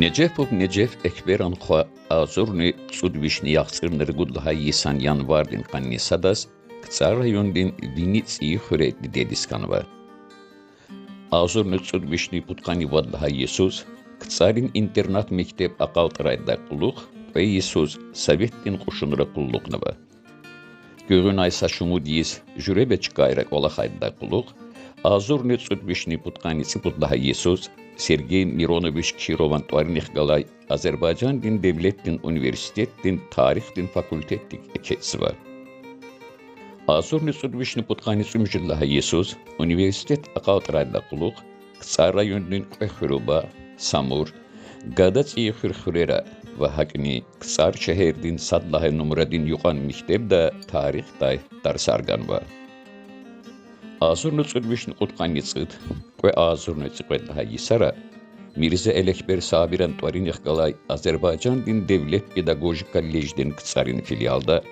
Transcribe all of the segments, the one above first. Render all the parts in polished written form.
Necefov Necef ekberan xo azurni tsudvishni yaxsırnır gudlaha yisan yanvardin kannisadas ktsar rayondin Vinitsi xüretli dediskanva. Azurni tsudvishni putkani vadlaha Yesus ktsarin internat mektep aqaltrayda quluq ve Yesus Sovettin quşunra qulluqnava. Görün aysa şumudiyis jürebeç gayrak olahayda quluq Azurni tsudvishni putkanisi putlaha Yesus Sergey Mironovich Kirovan Tvarnih Galay Azerbaycan din Devlettin Üniversitetin Tarih din Fakultettik eketsi var. Azurni Tsudvishni Putkanisi Müjillaha Yesus Üniversitet aqaltrayda quluq Ktsar rayoninin Qekhruba, Samur, Gadac Xürxürera ve Hakni Ktsar şeherdin Sadlaha Numradin yuqan mektebda tarix day darsargan var. Azurni Tsudvishni Putkanitsit ve Azurni Tsudvishni Yisara Mirza Elekber Sabiran Tvarnih Galay Azerbaycan din Devlet Pedagojik Kollejdin Ktsarin filialda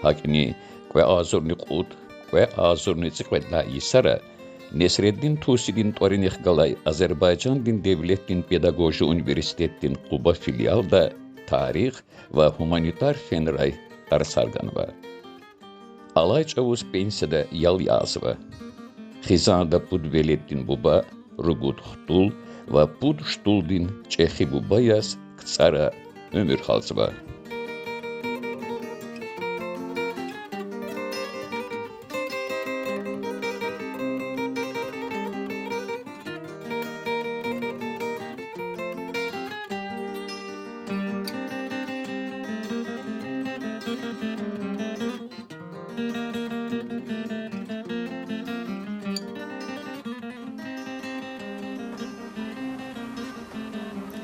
Hakni ve Azurni Qut ve Azurni Tsudvishni Yisara Nesreddin Tusidin Tvarnih Galay Azerbaycan din Devletin Pedagoji Üniversitetin Quba filialda tarix ve humanitar fenray darsargan var. Alay çavuz pensiyada yal yazva. Xizanda Pudvelettin buba, Rugut Xtul ve Pud Ştuldin Çexi buba yaz ktsara ömür halzva.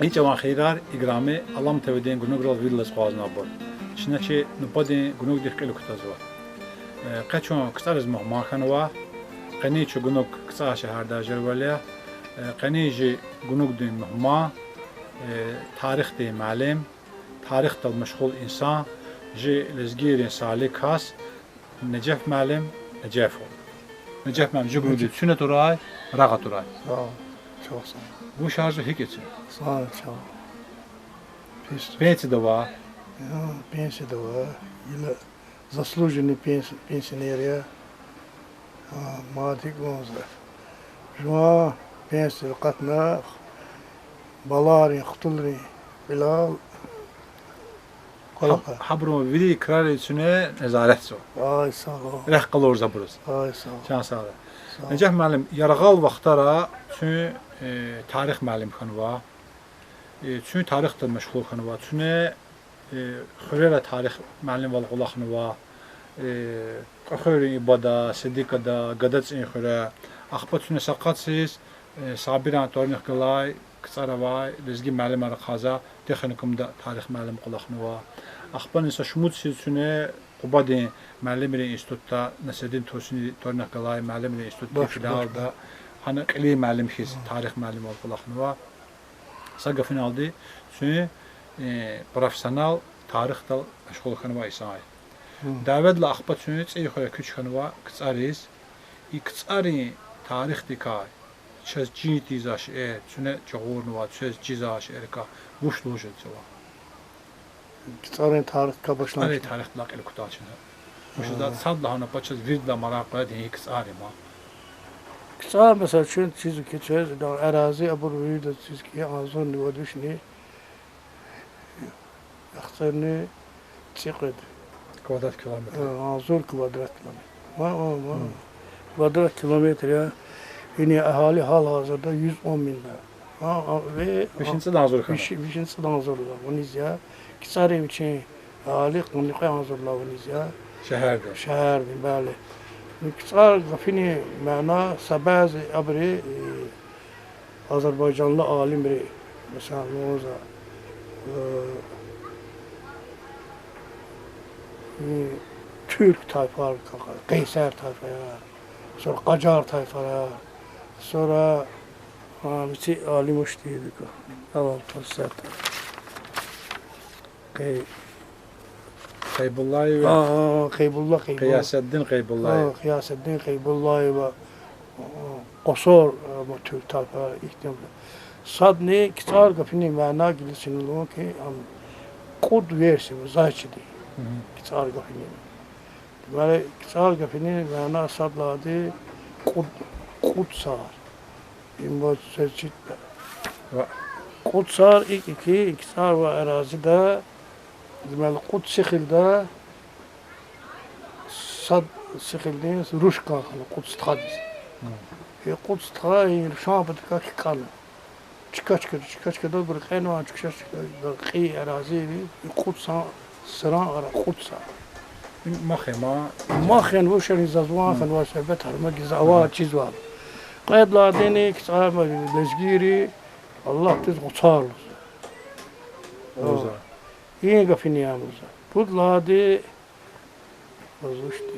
این جوان خیرار اگرامی علام تودین گنوگ رال ویلس خوازنا بود. شنچه نپادین گنوگ دیخ کلو کتازوا. قچون کتار از ماه خانوا. قنی چو گنوگ کتار شهر داجر ولیا. قنی جی گنوگ دین مهما. تاریخ دی معلم. تاریخ دل مشغول انسان. جی لزگیر سالی کاس. نجف معلم. نجفو. نجف معلم جو گنوگ سنت تورای. راغ تورای. Çok sağ ol. Bu şarjı hiketi. Sağ ol, sağ ol. Pensi de var. Ja, пенсия дала. Или заслуженный пенсионер. Мати Гонза. Жуа пенсия قطنا балари خطلري Bilal. Habrum vidi krar içine nezaret so. Ay sağ ol. Rəh qalır zaburuz. Ay sağ ol. Can sağ ol. Necəf müəllim yarğal vaxtlara çünki tarix müəllim xanıva. Çünki tarixlə məşğul xanıva. Çünki xörələ tarix müəllim valğula xanıva. Xörə ibada, siddiqada, qadac xörə. Axpa çünki saqatsız Sabiran Tornix qılay, qısarava, lezgi müəllim arxaza, texnikumda tarix müəllim qulaqnıva. Axpan isə şumutsiz çünki Qubadin müəllimli institutda Nəsəddin Tosini Tornix qılay müəllimli institutda filialda hani qili müəllim xis tarix müəllim qulaqnıva. Saqa finaldi çünki professional tarixdə məşğul xanıva isay. Dəvədlə axpa çünki çeyxoya küç xanıva qısarız. İqtsari tarix dikay. Çəz cinti zaş çünki çoğurnuva, çəz cizaş erka quşluğu cəva. Qısarın tarix qabaşlan. Tarix tarixlə qılı qutaçını. Müşədə sadla hana paçız virdla maraqla deyik qısari ma. Kısa mesela şu çizik geçer, arazi aburuydu da çizgiye azon ne düşni. Aktarını çıkırdı. Kvadrat kilometre. Azon kvadrat kilometre. Kvadrat kilometre ya. Yine ahali halihazırda 110 bin lira. Ve Beşinci nazır kanı. Beşinci hazırlar. Bunuz ya. Kısa ev için ahali konuyu hazırlar bunuz ya. Şehirde. Şehir böyle. Kısa gafini mana sabaz abri Azerbaycanlı alim biri mesela Moza Türk tayfa Kayser tayfa sonra Qacar tayfa sonra bir alim hoştuydu tamam fırsat Kaybullahi ve Kaybullah Kıyaseddin Kaybullahi. Kıyaseddin Kaybullah ve Qosor Türk tayfa ihtimam sadne kısa gafini mana gilisinin ki kod versi zaçidi kısa gafini böyle kısa gafini mana sadladı kod sar imbat seçit kod sar iki sar ve arazide deməli kod şekilde sad şekilde ruş kalkını kod stadis kod stadis şabatka ki kalın çıkaç kadar bir kaynağı çıkış kıy arazi bir kutsa sıra ara kutsa مخن وش اللي زوان خن وسبت هرمج زوات چیز var قید لادنی که صاحب لزگیری الله تز قصار این گفینی amıza bu ladi bozuştu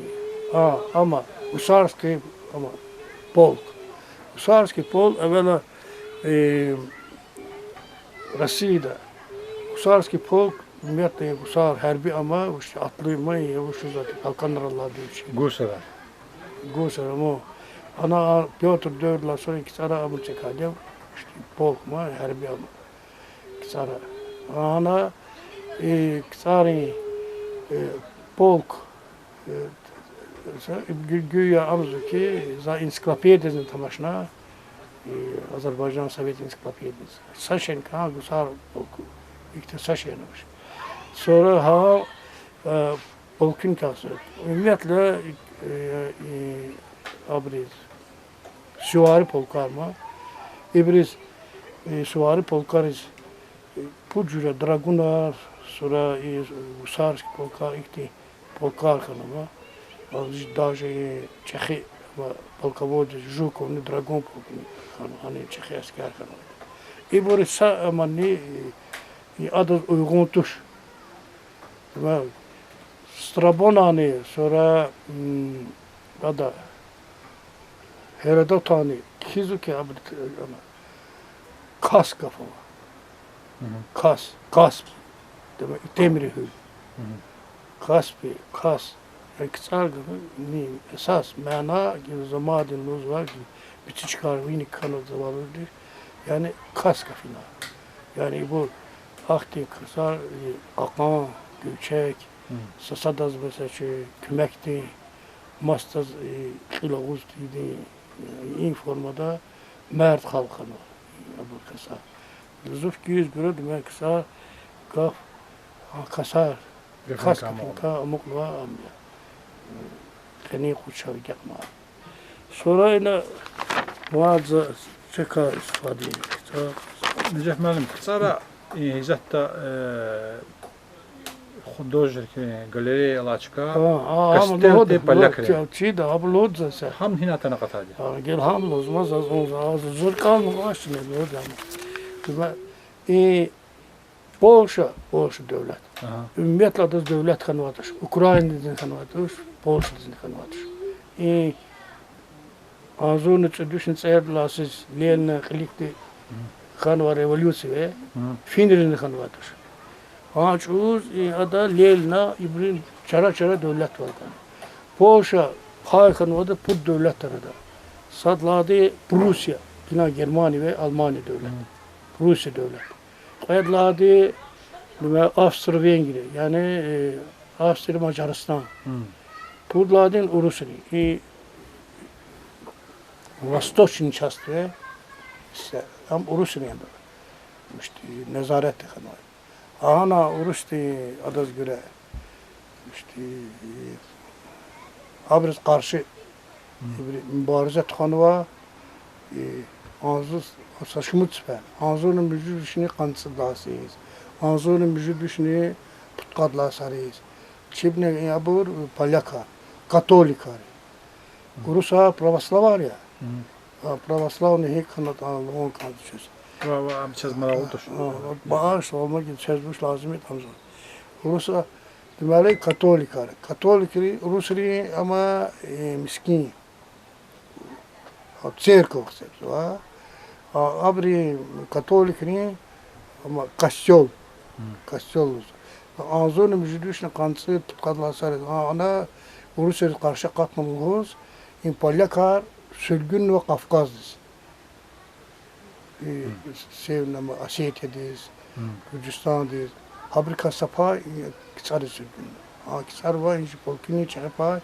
ama Usarski ama polk Usarski polk evvela Rusya'da Usarski polk Ümumiyyətlə Usar hərbi ama işte atlaymayı şu zaten Balkanlar Allah diyor. Gusara. Gusara ama ana Piotr dördüler sonra iki tane amı çekeceğim. İşte polk mu hərbi ama iki tane. Ana iki tane polk güya amızı ki za ensiklopediyasının tamaşına Azerbaycan Sovet ensiklopediyası. Saşenka Gusar polku. İlk de Saşenmiş. Sonra polkun kası. Ümumiyyətlə abriz süvari polkar mı? İbriz süvari polkarız. Bu cürə dragunar, sonra Usarski polkar, ilk polkar kanımı. Даже Çexi polkavodi Zhukovni dragon polkunu kanı. Hani Çexi asker kanı. İbriz amanni adı uygun tuş. Strabonani sonra da Herodotani Kizuki ama kas kafa kas demek demiri hül kas kısar gibi esas mana gibi zamanın luz var ki bütün çıkar vini kanı zamanıdır yani kas kafina yani bu akti kısar akan göçek sasadaz mesela kümekti mastaz kılavuz idi in formada mert halkını bu kısa lüzuf 200 göre demek kısa kaf kasar kas ka amukla amya kani kuşav yapma sonra yine muazza çeka istifade Necef müəllim, qısa hizətdə художники галерея Лачка. Костел де Полякри. Чида, аблодза се. Ham hinatana qatadı. Gel ham lozmaz az zırkan başını hocam. Polşa devlet. Ümumiyyətlə adı devlet kanıvadır. Ukrayna dizini kanıvadır. Polşa dizini kanıvadır. Azun için düşün sayardılar siz Lenin'e klikti kanıva revolüsiye. Finir'ini kanıvadır. Ağaçuz ada Lelna İbrin çara devlet var. Polşa Haykan vardı put devletleri de. Sadladı Prusya, yine Germanya ve Almanya devlet. Rusya devlet. Kayıtladı Avstro-Vengri yani Avstro Macaristan. Pudladın Rusya. восточной части, там Урус'un yanında. İşte nezaret kanı. Ana Urus'ti adas göre işte abrız karşı bir mübareze kanı var. Anzuz saçımı çıpar. Anzuzun vücudu işini kanısı dağısıyız. Anzuzun vücudu işini putkadla sarıyız. Çibne yapır palyaka, katolika. Urus'a pravoslav var ya. Pravoslavni hek kanat on kanıtçız. Am çez marağıdır. Bağış olmak için çözmüş lazım etmemiz. Rus'a deməli katoliklar. Katolikleri Rusları ama miskin. Церковь var. Abri katolikleri ama kastol. Kastol. Ağzının vücuduşuna kansı tıkadlasar. Ana Rus'a karşı katmalıyız. İmpalyakar, Sürgün ve Kafkaz'dır. Sevnama, Asya'dayız, Gürcistan'dayız. Fabrika sapa, Kisar'ı sürgün. Kisar var, inci polkini çarpa,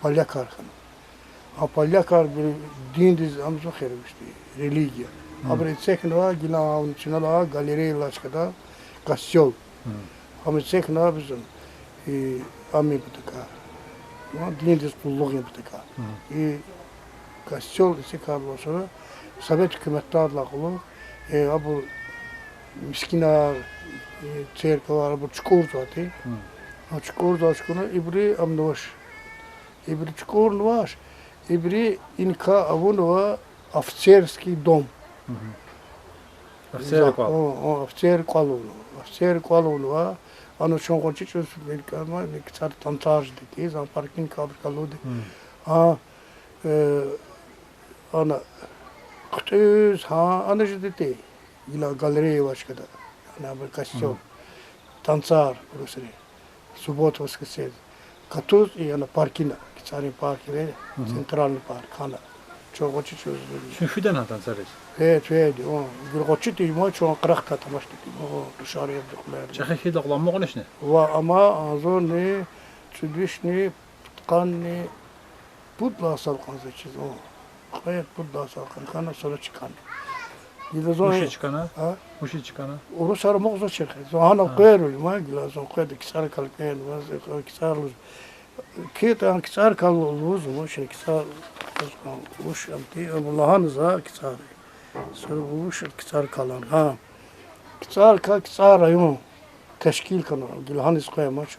Palyakar kanı. Palyakar bir dindiz, amca kırmıştı, religya. Aber itsekne var, gila avun içine la, galeri ilaçkada, kasyol. Ama itsekne var bizim, ami butika. Dindiz kulluk butika. Kasyol itsekar sonra, Sovet hükümette adlaqılı, bu miskinar, çerkava, bu çukur zaten. Çukur zaten, ibri amnoş. İbri çukur nuvaş. İbri inka avunuva officerski dom. Officer kalunu. Officer kalunu. Ano şongoçi çözümleri ama ne kadar tantajdı. Zan parking kalıdı. Ana Kıtız anıcı dedi. İla galeriye başkada. Yani bir kasyon. Tansar burası. Subot vaskısı. Katuz yani parkina. Kisari park ve sentralni park kana. Çok açı çözdü. Şüfiden hatan sarız. Evet. O bir açı değil mi? Çok kırakta tamaştı. O dışarıya yaptıklar. Çakı dağlanma konuşne. Ve ama azor ne? Çüdüş ne? Kan ne? Budla salkansı çiz o. Hayat burada sakın kana sonra çıkan. Uşi çıkana. Ha? Uşi çıkana. Orası aramak zor çıkıyor. Zohana koyarız ma gilazon koydu kisar kalkıyor vaz kisar luz. Kitan kisar kaluz mu şimdi kisar uş amti Allah'ın za kisar. Sonra uş kisar kalan ha. Kisar ayım teşkil kanı gilhan iskoyamaç.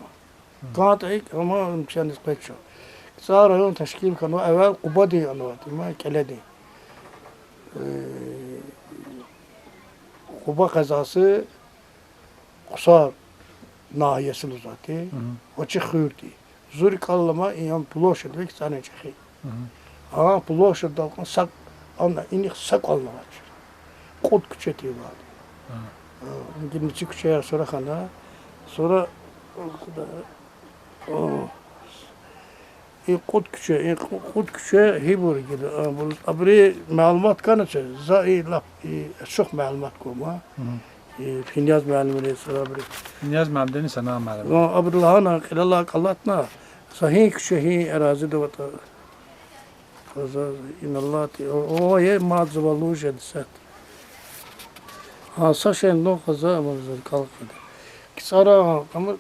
Kant ek ama imkan iskoyamaç. Kisar ayım teşkil kanı evvel Qubadi anvat ma keledi. Kuba kazası Kusar nahiyesi zaten. O çıkıyordu. Zuri kallama iyan ploşet ve tane çıkıyor. Ama ploşet dalkan sak ana inik sak olmamış. Kod küçeti var. Gidinci küçeye sonra kana sonra kod küçe hibur gibi. Abri malumat kanıtı. Zai laf çok malumat kuma. Finyaz malumatı sonra abri. Niyaz mamdeni sana malum. Abri lahana Allah kallatna. Sahih küçe arazi de vata. Kaza inallati. O ye mazvalu jedset. Saşen no kaza amazır kalkıdı. Kisara ama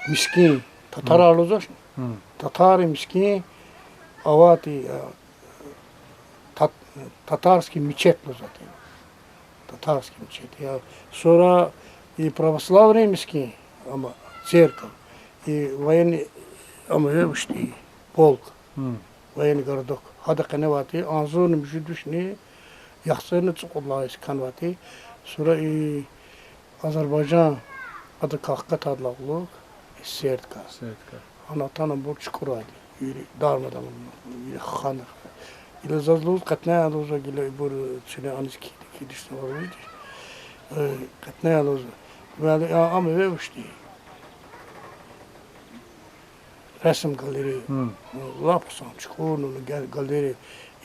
miskin Tatar alacak. Tatar miskin avati Tatarski miçet zaten. Tatarski miçet ya. Sonra pravoslavni miskin ama церковь. Военный ama işte polk. Военный городок. Hada kanavati anzun vücuduşni yaxsını çıkılla iskanvati. Sonra Azerbaycan adı kalkat adlaqlıq Sertka. Ana tanım bu çukuradi. Yürü darmadan yürü xanır. İle zazluz qatna aluza gile bu çene aniski kidişte var idi. Qatna aluza. Böyle ama ve işte. Resim galeri. Lapsan çukurun galeri.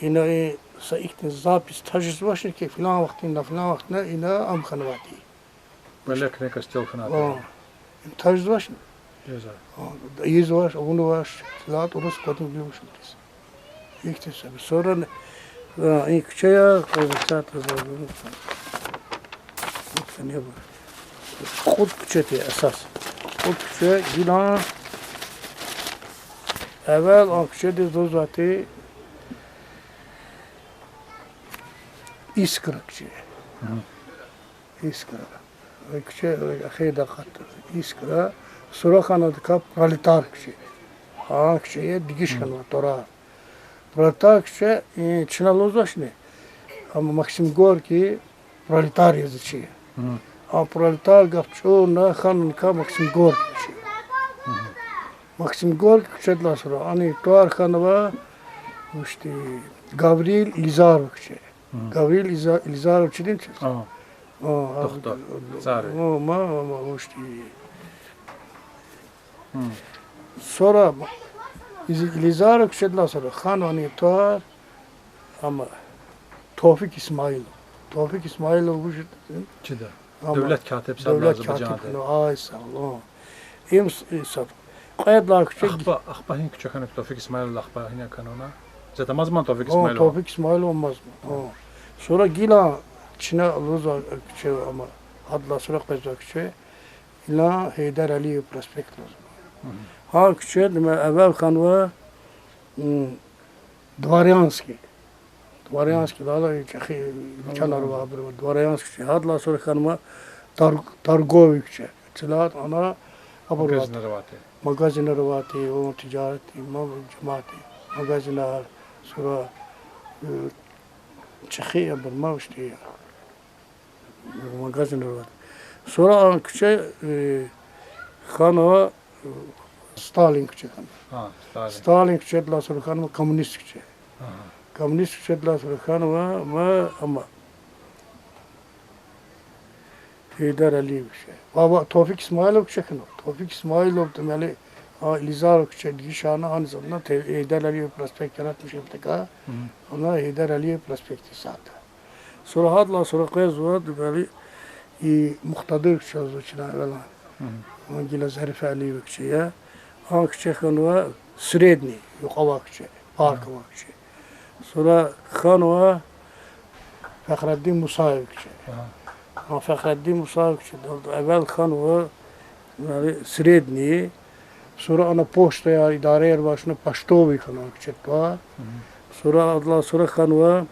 Yine saiktin zapis tajis başır ki filan vaktinde yine am kanavati. Böyle kne kastel kanat. Tajis başır. Güzel. Yüz var, onu var, lat, orası kadın biliyormuşum biz. İktisabı. Sonra ilk şeye kızıkçat kızardım. Lütfen ya bu. Kut küçeti esas. Kut küçe gilan evvel o küçeti dozatı iskra küçe. İskra. Küçe xeyda kattı. İskra. Sonra kanadı kap prolitar küçe. Ha küçeye dikiş kanadı tora. Prolitar küçe çınalozlaş ne? Ama Maksim Gorki prolitar yazıcı. A prolitar gapço na kanun ka Maksim Gorki. Maksim Gorki küçedla sonra ani tuar kanava işte Gavril Lizarov küçe. Gavril Lizarov çidin çiz. Doktor. Zari. Ma işte. Sonra Lizarov küçedla sonra kan ani tuar ama Tevfik İsmail. Tevfik İsmailov bu Çida. Ama Devlet katip devlet Azerbaycan'da. katibini ay sağ ol. İmsaf. Qayadlar küçük. Akbahin küçük hanım Tevfik İsmailov akbahin kanona. Zaten mazman Tevfik O İsmailov. Tevfik İsmail olmaz mı? O. Sonra gila Çin'e Luza küçük ama adla sonra qayadlar küçük. İla Heydar Aliyev prospekt lazım. Ha küçük deme evvel kanva Dvaryanski. Dvaryanski da çakı çanar var Dvaryanski. Hadla sonra kanma Targovik. Çılat ana abarvat. Magazinler vardı, o ticareti, cemaati, magazinler, sonra Çekiye bir mavşti magazinler vardı. Sonra küçük kanava Stalin küçük kanava. Stalin küçük la sonra kanava komünist küçük. Komünist küçük la sonra kanava ama Heydar Aliyev küçük. Baba Tevfik İsmailov küçük kanava. Tevfik İsmailov demeli Lizarov küçük dişana aynı zamanda Heydar Aliyev prospekt yaratmış yaptık. Ona Heydar Aliyev prospekti sattı. Sonra hadla sonra kız var demeli muhtadır şahsı için evvela. Gila Zarife Aliyev küçük. Ha küçük kanava Sredni yukarı küçük. Parkova küçük. Sonra kanava Fahreddin Musayev küçük. Fahreddin Musayev küçük. Evvel kanava Sredni. Sonra ana poštaya idare yer başına Paštovi kanava küçük var. Sonra adla sonra kanava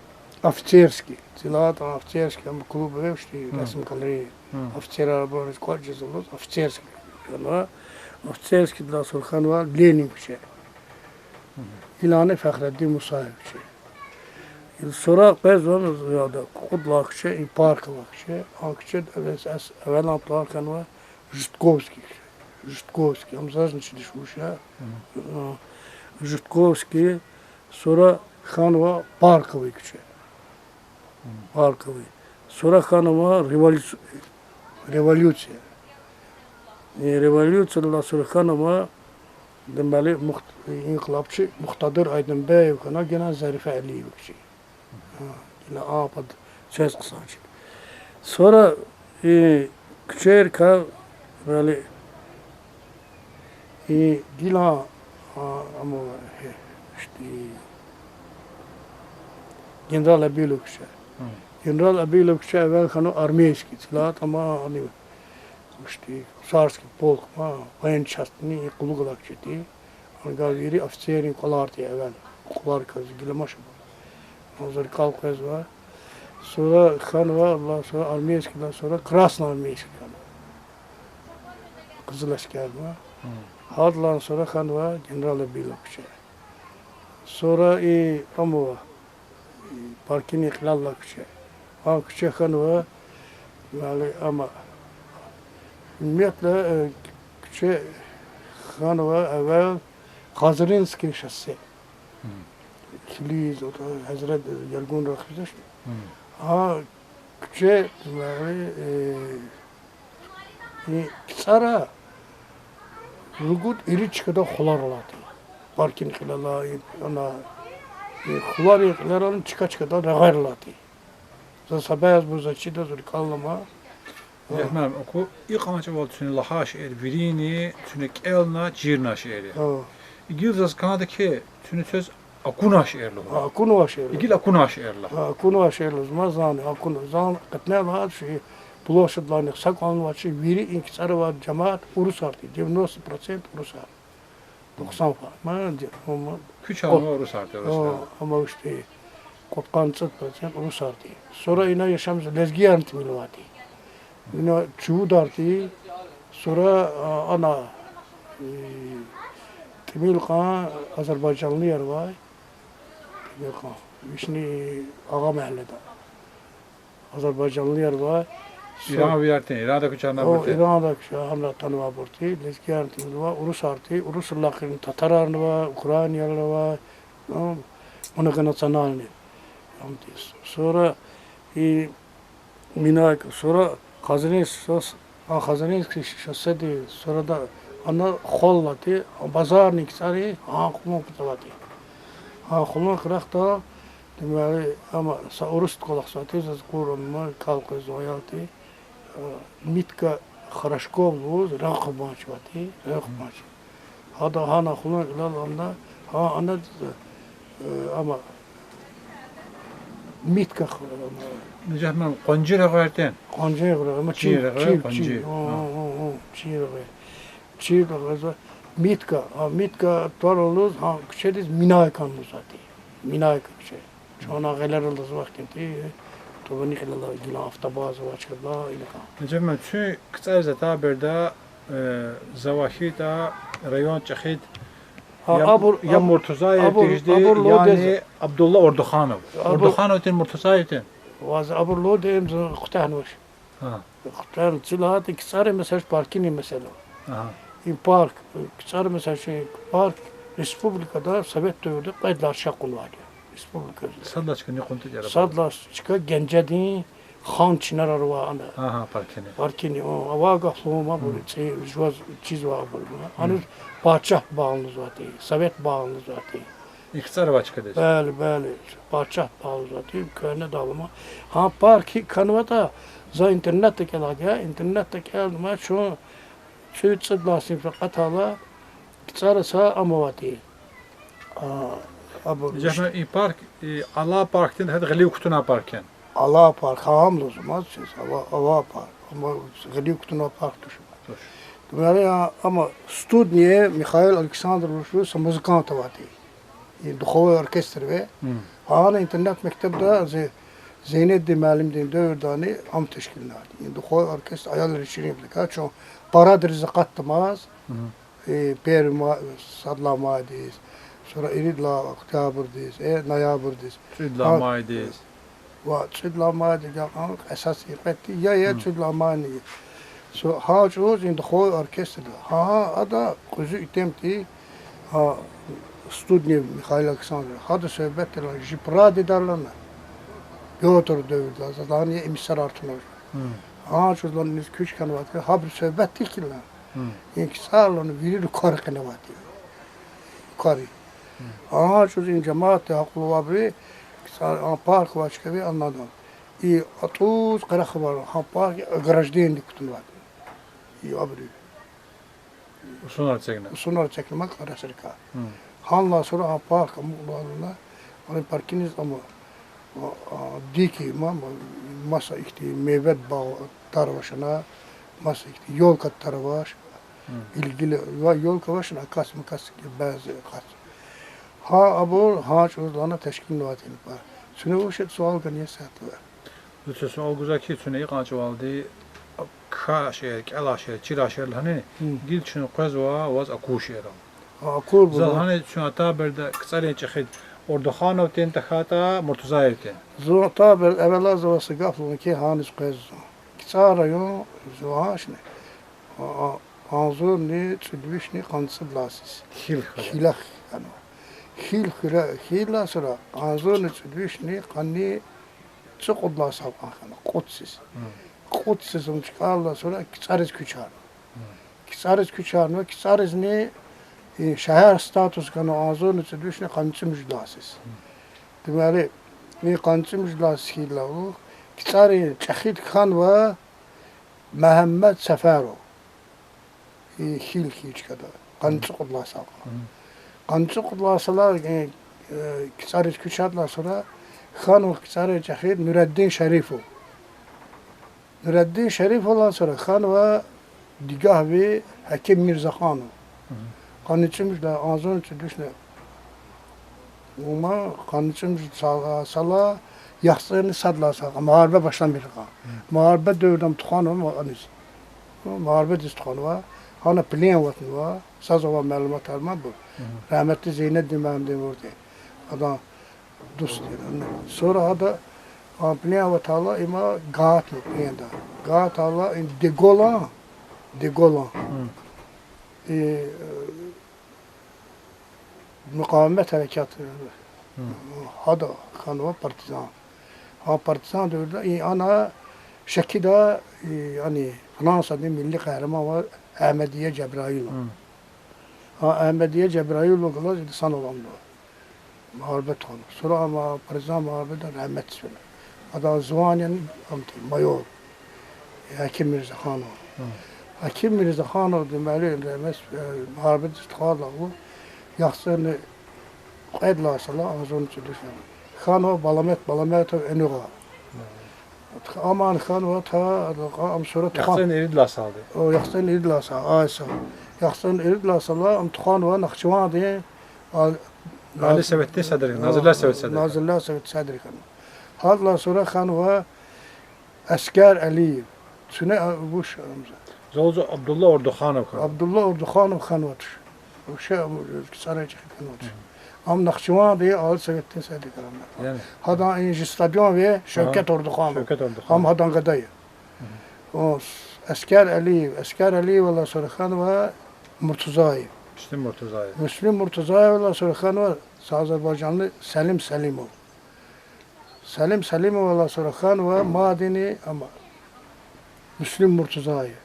Oficerski. Cilat Oficerski ama klubu ve işte resim galeri. Oficerler böyle koyacağız olur. Oficerski kanava. Oficerski adla sonra kanava Lenin küçük. İlanı Fahreddin Musayev küçük. Sonra bezon ya da kudla küçük, park var küçük. Ha küçük evvel aplar kanava Житковский. Житковский, он зажничали шуша. Житковский, sonra Xanova Parkov'u küçük. Parkov'u. Sonra Xanova revolüsiya. Revolüsiyadan sonra Xanova demeli inkılapçı Muhtadır Aydınbeyev kana gene Zarife Aliyev küçük. Yine apad söz kısancı. Sonra küçük ka böyle gila ama işte General Abilov küçük. General Abilov küçük evvel kanı armeyski silah ama hani işte Sarski polk ma bayan çastını kulugulak çeti. Hani gaviri ofisiyerin kolardı evvel. Kolar kız gilamaş. Nazar kalkız var. Sonra kanva Allah sonra armeyski'den sonra Krasnoarmeyski kanı. Kızıl asker var. Hadlan sonra kanva General Abilov küçük. Sonra ama parkin ihlalla küçük. Ha küçük kanva yani ama Ümumiyyətlə küçük kanva evvel Kazirinski şahsi. Kiliz o da Hazret Yalgun rakıdır. Ha küçük yani Sara Rugut iri çıkıda xular oladı. Parkin xilala ona xular yıkıların çıka da rağır oladı. Sabahız bu zaçıda zor kallama. Mənim oku ilk amaçı oldu çünkü laha şehir virini çünkü elna cirna şehri. İngilizce Kanada'daki çünkü söz Akunaş erli. Akunu aşırı. İgil akunaş erli. Akunu aşırı mazan akunu zan qatna var şey bulaşıdlarını sakan var şey veri inkisarı var cemaat urus artı 90% urus artı. 90 falan. Ama Küç alma orus artı orası. ama işte Kotkancık urus artı. Sonra yine yaşamız lezgiyan timil vardı. Yine çuğud artı. Sonra ana timil kan Azerbaycanlı yer var. Timil kan. İşini ağa mahallede. Azerbaycanlı yer var. İran'a bir yerden, İran'da küç alma O bir yerden. İran'daki şahımla tanıma burti. Lezgiyan timil var. Urus artı. Urusluların Tatarlarını var. Ukraynalıları var. Ona kadar sanalını. Sonra Minak, sonra Kazanensk şosedi, sonra da ana xollati, bazar niksari, kulon kutalati. Kulon kırakta, deməli, ama Urus kolaqsati, zaz kurum, kalkı zoyati, Mitka Xaraşkovlu, Rakıbançvati, Rakıbanç. Hada hana kulon ilalanda, ana ama Mitka Necah ben Qoncira verden. Qancaya qıra, ama çiğ Mitka, Mitka toroluz, küçediz Minaykanlı zaten. Minayka şey. Çoğuna gelir olduz vakti. Tobani kılala gila hafta bazı vaçkıla ilaka. Necah ben tüm kısa zata berde zavahid rayon çakid ya Murtuza'ya tecdi yani Abdullah Orduxanov. Orduxanov ten Murtuza'ya ten. Vaz aburlo deyim qutahnoş. Qutahn çilat ikisare mesaj parkini mesela. İn park, ikisare mesaj park Respublikada Sovet dövrü qaydlar şaqul var. Respublika. Sadlaçka ne kontu yara. Sadlar çıka Gencedi Xan Çınar arva ana. Aha parkini. Parkini o avaga floma bu jvaz çiz var bu. Hani parça bağlı zaten. Sovet bağlı zaten. İktisar başka dedi. Bəli, parça bağlı zaten. Köyüne dağılma. Parki kanvata za internette gelagya, internette gelme şu çıdlasın fakat hala kısarsa amavati. Necah ben park Allah parkten hadi galiu kutuna parken. Allah park hamd olmaz siz Allah park ama galiu kutuna park düşün. Yani ama studniye Mikhail Aleksandrovich muzikant vardı. Duxoy orkestr ve ana internet mektebde Zeynep müəllim dövrdani am teşkilatı. Duxoy orkestr ayal reşirin bilka ço paradır zakatmaz. Per sadlamadis. Sonra iridla oktyabrdiz, noyabrdiz. Çudlamaydiz. Va çudlamaydi ya esas iqetti ya çudlamayni. So haçoz in Duxoy orkestr. Ada kuzu itemti Studniye Mikhail Aleksandrovich. Hadi söhbetler jipradi derlerine. Piotr dövdüler. Zaten emisar artınır. Çocukların küçük kanıvatı. Habri söhbet değil ki lan. İnkisarlarını biri yukarı kanıvatı. Yukarı. Çocuğun cemaati haklı vabri. Park başka bir anladım. Atuz karakı var. Park garajdeyin dikutun var. Abri. Sunar çekilmek arasırka. Hanla sonra park amullarına. Hani parkiniz ama diki masa ikti meyve bağ tarvaşına masa ikti yol kat tarvaş ilgili yol kavaşına kas gibi bazı kas. Abur çocuklarına teşkil vaatini var. Süne o şey sual kanıya saatli var. Lütfen sual güzel ki süne yıkançı valdi kaşer, kalaşer, çiraşer hani gil şunu qazwa vaz akuşer. Akur bu. Zalhane şu ata berde kısa çekid Orduxanov ten taxata Murtuza'ya ten. Zota evvela zavası gaflını ki hanis qaz. Kısa rayon zuhaşne. Anzur ne çudviş ne kansı blasis. Hilak yani. Hila sıra anzur ne çudviş ne kanni çıkudla sabah yani kutsiz. Kutsizim çıkarla sonra kısarız küçar. Kısarız küçar ve kısarız ne şehir status kanı anzur ne çudviş ne kansı müjdasiz. Deməli, qancı müjdaskıyla o Kisari Çəxid xan və Məhəmməd Səfərov. Xil kadar. Qancı qudlasalar. Qancı qudlasalar Kisarız Kuşat'la sonra Xanov Kisarı Cahir Nureddin Şerifov. Nureddin Şerif olan sonra Xanova digah ve Hakim Mirza Xanov. Kanıçımızla ağzının için düşüne. Ama kanıçımız sala yaxsını sadlasa. Muharebe başlamış. Muharebe dövrüm tuxanım anız. Muharebe diz tuxanıva. Hana plan vatnıva. Sazova malumat alma bu. Rahmetli Zeynep Dimam demurdu. Adam dost diyor. Sonra hada plan vatala ima Gat mı planda. Gat Allah de Golan. Mukavemet harekatı. Hada kanova partizan. Ha partizan dövrde ana şekilde yani Fransa'da milli kahraman var Ahmediye Cebrail. Ha Ahmediye Cebrail oldular insan olanlar. Muharebet konu. Sonra ama partizan muharebete rahmet söyle. Ada Zvanyan mayor. Hakim Mirza Xanov. Hakim Mirza Xanov deməli muharebet istiqadla bu yaxsını qaydlasala azon üçün düşünür. Xanov Balamet Enuğa. Aman Xanov ta am sonra Yaxsın eridla saldı. O yaxsın eridlasa aysa. Yaxsın eridlasala am Xanov Naxçıvan diye Ali Sovetli Sadri, Nazırlar Sovet Sadri. Nazırlar Sovet Sadri. Hadla sonra Xanova Asker Aliyev. Süne bu şamza. Zolcu Abdullah Orduxanov. Abdullah Orduxanov Xanovat. O şey Saraycı Xanovat. Am Naxçıvan diye Ali Sovetli Sadri kalanlar. Yani Hadan inci stadyon ve Şevket Orduxanov. Şevket Orduxanov. Am hadan gadayı. O Asker Aliyev valla sonra Xanova Murtuzayev. Müslüm Murtuzayev. Müslüm Murtuzayev valla sonra Xanova Azerbaycanlı Selim Selimov. Selim Selimov valla sonra Xanova Madeni ama Müslüm Murtuzayev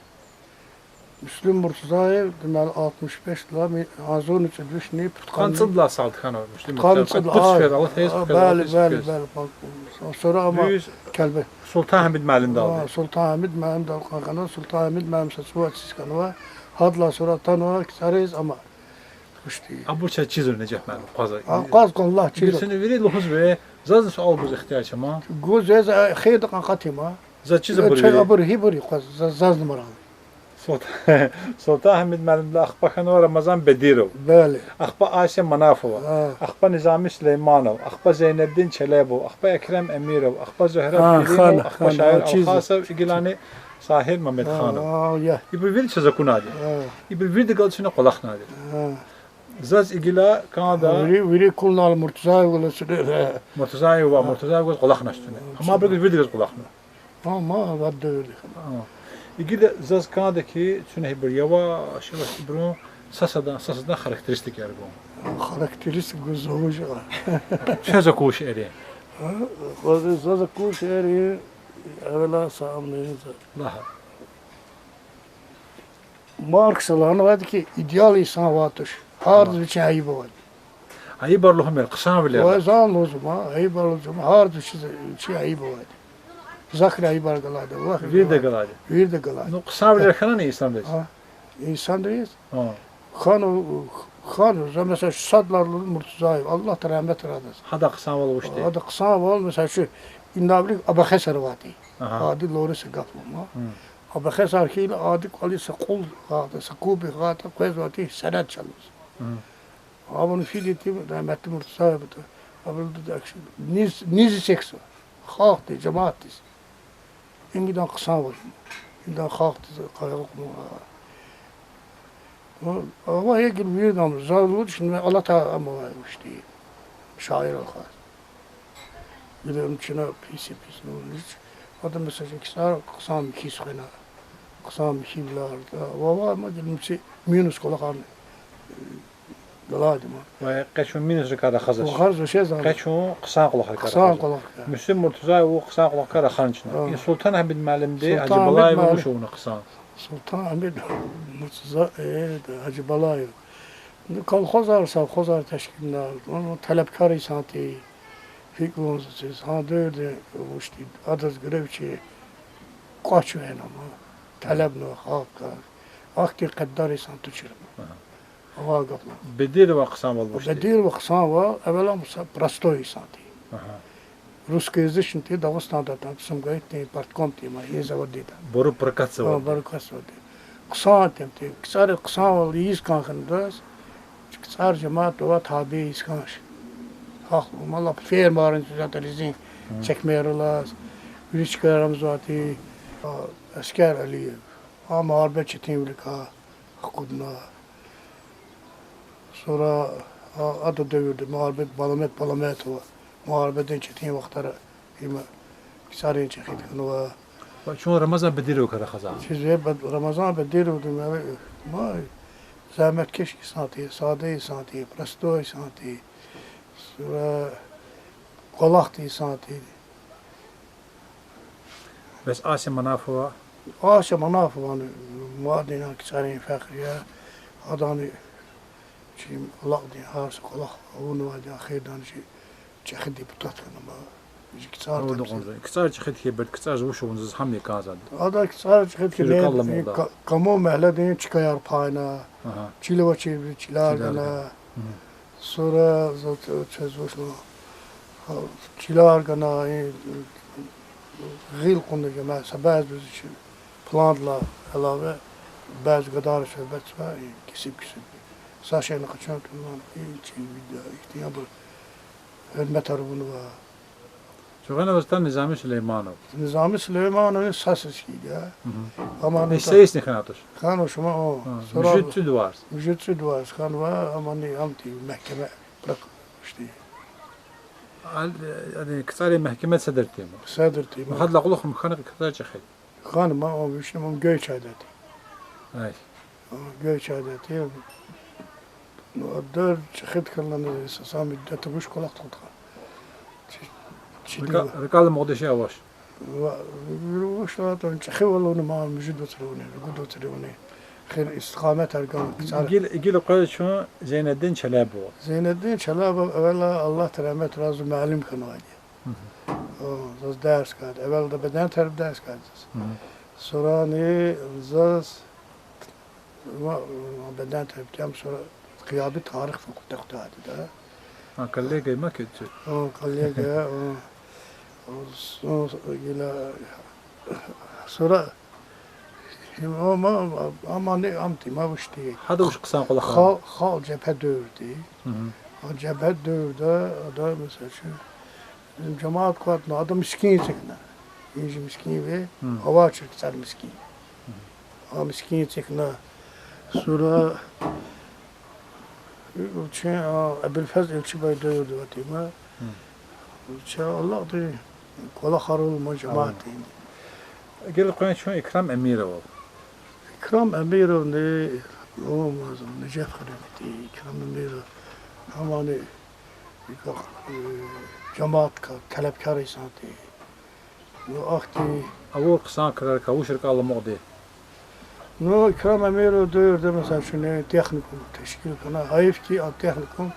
deməli 65'la azon üçün düşünüb Qancıdla saldı Xanov. Müslüm Qancıdla. Bəli. Sonra ama Kəlbə Sultan Hamid müəllim də aldı. Sultan Hamid mənim də qanqana Sultan Hamid mənim Suvat Siskanova hadla sonra tanova Kisarız ama düşdü. Aburça çizir Necəf müəllim qazı. Qaz qollah çizir. Birisini veri lohuz ve zaz al bu ihtiyaç ama. Göz xeyr qanqatıma. Zaz çizir bu. Çabur hiburi qaz zaz numara. Sultan Hamid müəllimlə Axba Ramazan Bedirov. Bəli. Axba Ayşə Manafova. Axba Nizami Süleymanov. Axba Zeynəddin Çələbov. Axba Əkrəm Əmirov. Axba Zöhrə Filimov. Axba Şair Alxasov. İgilani Sahil Məmmədxanov. İbir veri çözə kunadi. İbir veri də qalçına qolaq nadi. Zaz igila Kanada. Veri kulnal Murtuzayev olasıdır. Murtuzayev qolaq naştını. Amma bir veri də qolaq. Ama vad dövdü. İgile zaz Kanada'ki çünkü bir yavaş bunu sasadan karakteristik yer bu. Karakteristik gözüğüş var. Çözü kuş eri. Zaz kuş eri evvela sağımlıyız. Daha. Marx'ın vardı ki ideal insan vardır. Hardı için ayıp var. Ayıp varlığım var. Kısa bile. O zaman o zaman ayıp var o zaman hardı için ayıp var. Zakir ayıp var galadı. Bir de galadı. Bir de galadı. No kısa bile kana ne insan değil. İnsan değil. Ha. Mesela şu Sadlarlı Murtuzayev Allah da rahmet eylesin. Hada kısa olmuş değil. Hada kısa ol mesela şu İnnabli Abaxesar vardı. Adi Loresi gafma. Abaxesar ki adi kalisa kul vardı. Sakubi vardı. Koz vardı. Sanat çalmış. Abone fileti rahmetli Murtuzayev da. Abone da nizi seks var. Halk de cemaat de. İngiden kısa var. İngiden halk de kayalık mı? Ama hegel bir adam zarlı şimdi Allah ta ama işte şair oldu. Bilim içine pis ne olmuş. Adam mesela kısa bir sene kısa bir şeyler var ama dilimci minus kolakar Daladım. Ve kaçın minus rekada xazır. O xarz şey zaman. Kaçın kısa kulak rekada. Kısa kulak. Müslüm Murtuzayev o kısa kulak rekada xançına. Sultan Hamid müəllimdi. Hacı Balayev bu şovunu kısa. Sultan Hamid Hacı Balayev. Kolxozar təşkilinlər, onun tələbkar insanı, fikronsuz, dördü, işte, adız görev ki, qaçmayın ama, tələblə, xalqlar, aktiv qəddar insan tüçürüm. Hava kaplan. Bedir ve kısam olmuş. Bedir ve kısa var. Evvela Musa prostoy santi. Русскоязычный Дагестанда там сам говорит, ты партком ты ма есть заводита. Boru pırkatsı var. Баркас води. Кыса тем ты. Кысары кыса вал yiyiz kankındız. Kısar cemaat ova tabi yiyiz kanş. Hak malla fermarın tüzatalizin çekmeyerolas. Ülişkalarımız vati. Asker Aliyev. Ha muharebe çetin ülka. Hakudna. Sonra adı dövürdü. Muharebe balamet var. Muharebeden çetin vaxtları ima kisarın çekti kanıva. Şu Ramazan Bedir o kadar kazan. Siz Ramazan Bedir oldum ma zahmetkeş insanı, sade insanı, prosto insanı. Sonra kolak insanı. Bes Asya manafı var. Aşa manafı var. Muadina kisarın fakriye. Adanı çim kolak diye harsı kolak. Onu var ya xeydan şey. Çekin deputat kanıma. Kısar O da konuşuyor. Kısar çıkıt ki bir kısar zvuş olunuz hamle kazandı. Ada kısar çıkıt ki Çürük ne orada. kamu mahalleden çıkayar payına. Çile çeviri çilar gana. Sonra zaten çözmüşler. Çilar gana gil konu cemaat sabah biz için planla elave bazı kadar şöbet var. Kisip. Saşayla kaçan tutulan için video ihtiyabı. Hürmet arabunu var. Çok önemli Nizami Süleymanov. Nizami Süleymanov'un sasıskiydi ya. Ama Ne seyisini kanatır. kan hoşuma o. Müjütsü duvar. Müjütsü duvar kan var ama ne amti mahkeme bırak işte. Yani kısar mahkeme sedirti mi? Sadırtı. Mahalla kuluk mıkanık kısar çıkıt. Kan ma o vişnum göy çaydati. Ay. Göy çaydati. Dör çıkıt kıllanır esasam müddeti buş kulak tuttu. Rıkalım o da şey var. وشلون تشخي والله ما موجود وتروني رقود وتروني خير استقامت ارقام İgil koy şu Zeynettin Çelebi o. Zeynettin Çalaba evvela Allah rahmet razı malim kanıydı. O ders kaldı. Evvel de beden terp ders kaldı. Sonra ne zaz beden terp kam sonra kıyabet tarih fakültesi da. Akalle kıyma kötü. O kollega sonra ama ne amti ma vuşti. Hadi uç kısan kulak. Hal cephe dövdü. O cephe dövdü. O da mesela şu bizim cemaat kuatına adam miskin çekne. İnci miskin ve hava çekser miskin. O miskin çekne. Sonra uçan Ebelfez elçi bay dövdü vatima. Uçan Allah diye. Kola harul mu cemaat diye. İgil koy şu İkram Emirov. İkram Emirov ne olmaz Necef Haremeti İkram Emirov ama ne cemaat talepkar insan diye. No akti Avur kısan kırar kavuş rıkalım o diye. no İkram Emirov diyordu mesela şu ne teknikum teşkil kana hayf ki teknikum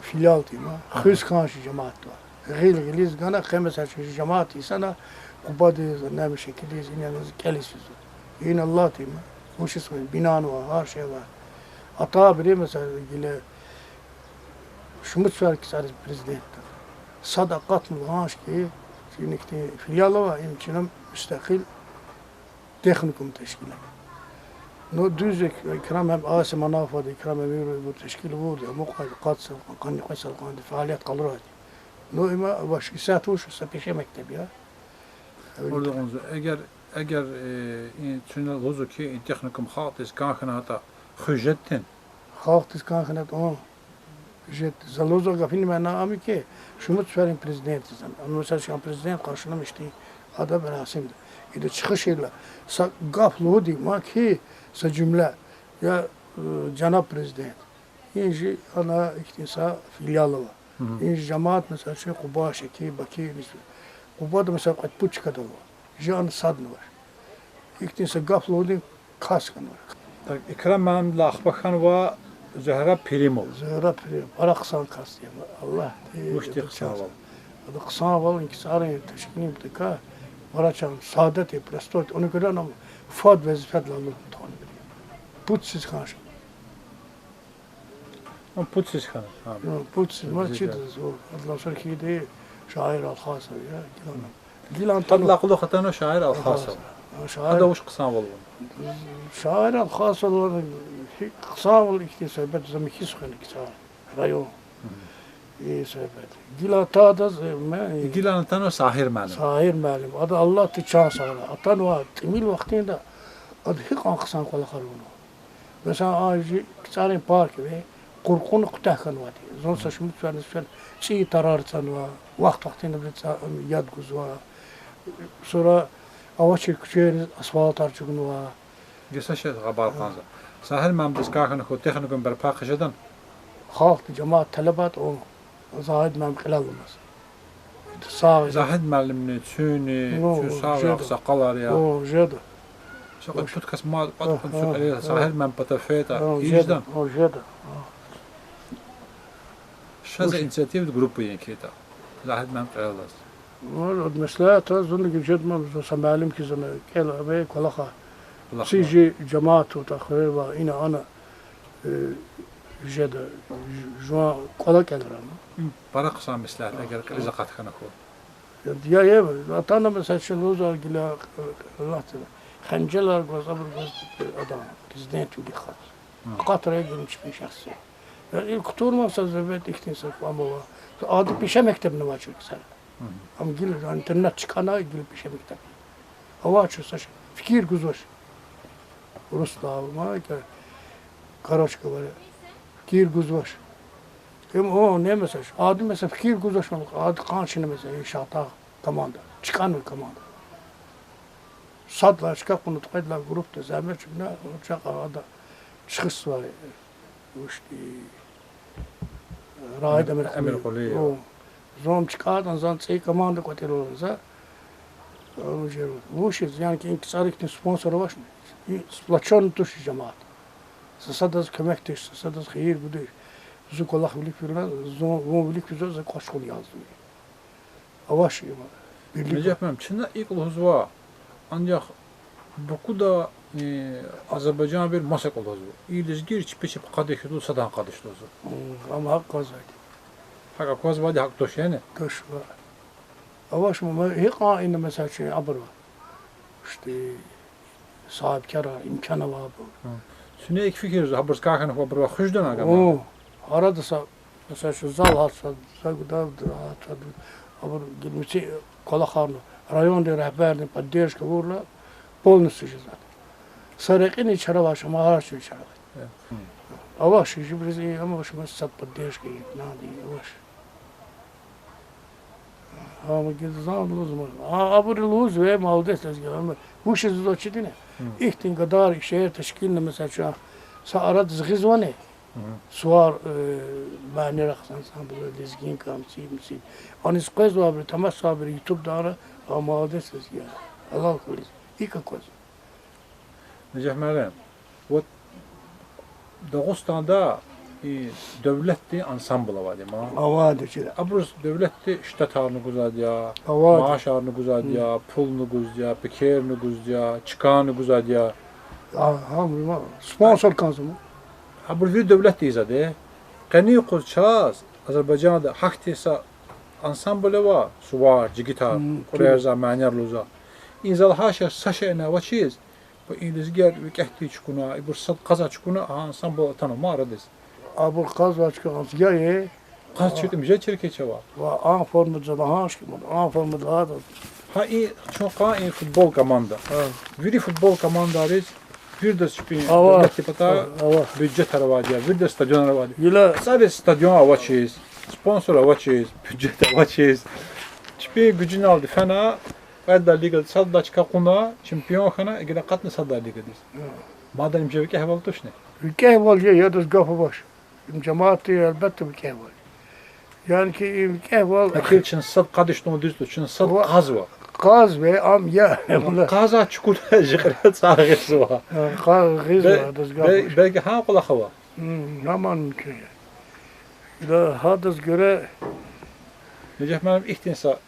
filial diye ma hız kanşı cemaat var. Giliz gana mesela şu cemaat insana kubadıyız ne bir şekildeyiz inanız kelisiz. Yine Allah diye ma. Hoş ismi, binan var, her şey var. Ata biri mesela ile şumut var ki sadece prezident. Sadakat mı var ki şimdi filialı var, imkanım müstakil teknikum teşkil. No düzek ikram hem asi manafada ikram emir bu teşkil oldu. Muqad qatsal qanni qaysal qanni faaliyet qalır. No ima baş isatuş sapişe mektep ya. Orada konuşuyor. Eğer çünkü lozu ki teknikum hatis kankan hata hüccetin. Halk kankanat o. Jet zalozo gafini mana ami ki şumut ferin prezident izan. Mesela şu prezident karşılamıştı. Ada berasimdi. İde çıkışıyla gaf lodi ma ki sa cümle ya Cenab Prezident. İnci ana iktisa filialı var. İnci cemaat mesela şey Kuba şeki Bakı Kuba'da mesela kaç buçuk kadar var. Jan sadn var. İktisa gaf lodi kaskan var. İkram Mehmet Akbakan ve Zehra Pirimov. Zehra Pirimov. Araksan kas diye. Allah. Muşti Kısaval. Adı Kısaval inkisarın teşkilini mutlaka Varaçan saadeti prestot onu gören ama fad vazifetle Allah'ın tanrı. Putsiz karşı. On Putsiz kanı. Ha. Putsi, ma Güzel. çiğdiz o. Adlan Sarki de şair al-Khasa ya. Gilan tanı. Tadlaqlı xatano şair al-Khasa. Şair. Hada uş qısan bolğun. شاعر الخاصة قصاول إكتي سبت زمكي سخن كتار رايو إيه سبت جلا تادز ما Gilan tano sahir məlim. صاهر معلم هذا الله تشان صار أطن وقت تميل وقتين ده هذا هيك عن قصان كل خلونه مثلا آجي كتارين بارك به قرقون قطع كان وادي زون سشمت فان شيء ترار تنوا وقتين بدت يد جزوا sonra avaçı küçüğün asfalt arçıgınوا Gesaşet qabal qanza. Sahir məmdiz qaxını xo texnikun berpa qışadan. خالط جماعة طلبات أو زاهد ما مقلال مس صاغ Zahid müəllimini, çüyünü, No, sağ şeydir. saqalar ya. أو جدا Şaqat podcast mal pat Oh, suqaliya sahir mən pata feta. أو İjdan. جدا أو جدا Şaza inisiativ grubu yenkita. Zahid mən qalas. المسلا تظن جد ما سمعلم كي زنا كلا أبي كلا خا سيجي جماعة وتأخير وإنا أنا جدا جوا كلا كلام Para qısan məsləhət əgər qızı qatqana xo. يا أتانا مثلا شنو زار قلا الله تعالى خنجلار قصبر قص أدم كزدين تودي خاص قطر يجي مش في شخصي الكتور ما صار زبط اكتنسف أما هو عادي بيشة مكتب نواجه كسر أم قل إنترنت çıkana قل بيشة مكتب أواجه سش fikir güzoş Ruslar ma ki Karaçka var fikir güzoş Hem o ne mesela adı mesela fikir güzoş adı kanşını mesela inşaata komanda çıkan bir komanda Sadlar çıkıp bunu tıkaydılar grupta zahmet çünkü ne olacak arada çıkış var işte Raid Emir Kuli. O zom çıkardan zan şey komanda kotel olunca Вушиц, yani inkisarlıkın sponsoru var mı? Splaçon tuş cemaat. Sasadaz kömek tuş, sasadaz hayır bu değil. Zukolak bilik filan, zon bilik filan, zon koşkul yazdı. Avaş yema. Necəf mənim Çində ilk oluzva. Ancaq bu da Azərbaycan bir masak oluzva. İlizgir çipçip qadıqdı sadan qadıqdı. Ama hak kazaydı. Haqa kozvadi haq doş yani. Köş var. Avaş mı? Hep aynı mesela şey abur var. İşte sahipkara imkanı var bu. Sünə ilk fikir habers qaxını xo bir xujdan aga. O arada mesela şu zal hatsa da abur gelmişi kolakharno rayonda rehberini поддержка vurla полностью zaten. Sarıkın içeri başım ağaç içeri. Avaş jibriz ama başıma sat поддержка надо avaş. Ama gizlan luzum. Abur luz ve maldes yazgılar. Bu şey zoçidine. İhtin kadar şehir teşkiline mesela şu sa arad zgizvane. Suar mani raksan san böyle dizgin kamsi misi. Anis qoz var bir tamas sabir YouTube dara ama maldes yazgılar. Allah korusun. İlk koz. Necəf müəllim. Bu Dağıstanda dövlətli ansambl var deyim ha. Avadı çile. Abrus dövlətli ştat harını quzadya, Avadı. maaş harını quzadya, pulunu quzadya, pekerini quzadya, çıkanı quzadya. Hamı sponsor kanzımı. Abrus bir dövlət deyizadı. Qəni quzçaz Azərbaycanda haqq deysə ansambl var, suvar, gitar, qurayza, mənər luza. İnzal haşa saşa nə vaçiz. Bu İngilizger bir kəhti çıxuna, bu sad qaza çıxuna ansambl tanıma aradız. Abur kaz var çıkan ya Qaz çıxdım, je çirkeçe var. ve an formada da haş ki an formada da. Ha çoqa futbol komanda. Biri futbol komandarız, bir de spin. Ava. Dövlət Ava. büdcət aravadı, bir de stadion aravadı. Yila Sadece stadion avaçıyız, sponsor avaçıyız, büdcət avaçıyız. Çipi gücünü aldı fena. Qadda liga sadda çıqa quna, çempion xana, gələ qatlı sadda ligadız. Madan imcəvik əhval toşne. ülke var ya da gafı baş. Cemaati elbette ülke var. Yani ki ülke var. Akil için sad qadışdı düzdür, için sad qaz var. Kaz ve am ya. Qaza çukurda jıqrət sağısı var. Kaz giz var da gafı. Belki ha qulağı var. Aman mümkün ya. İla hadız göre Necəf mənim ihtinsa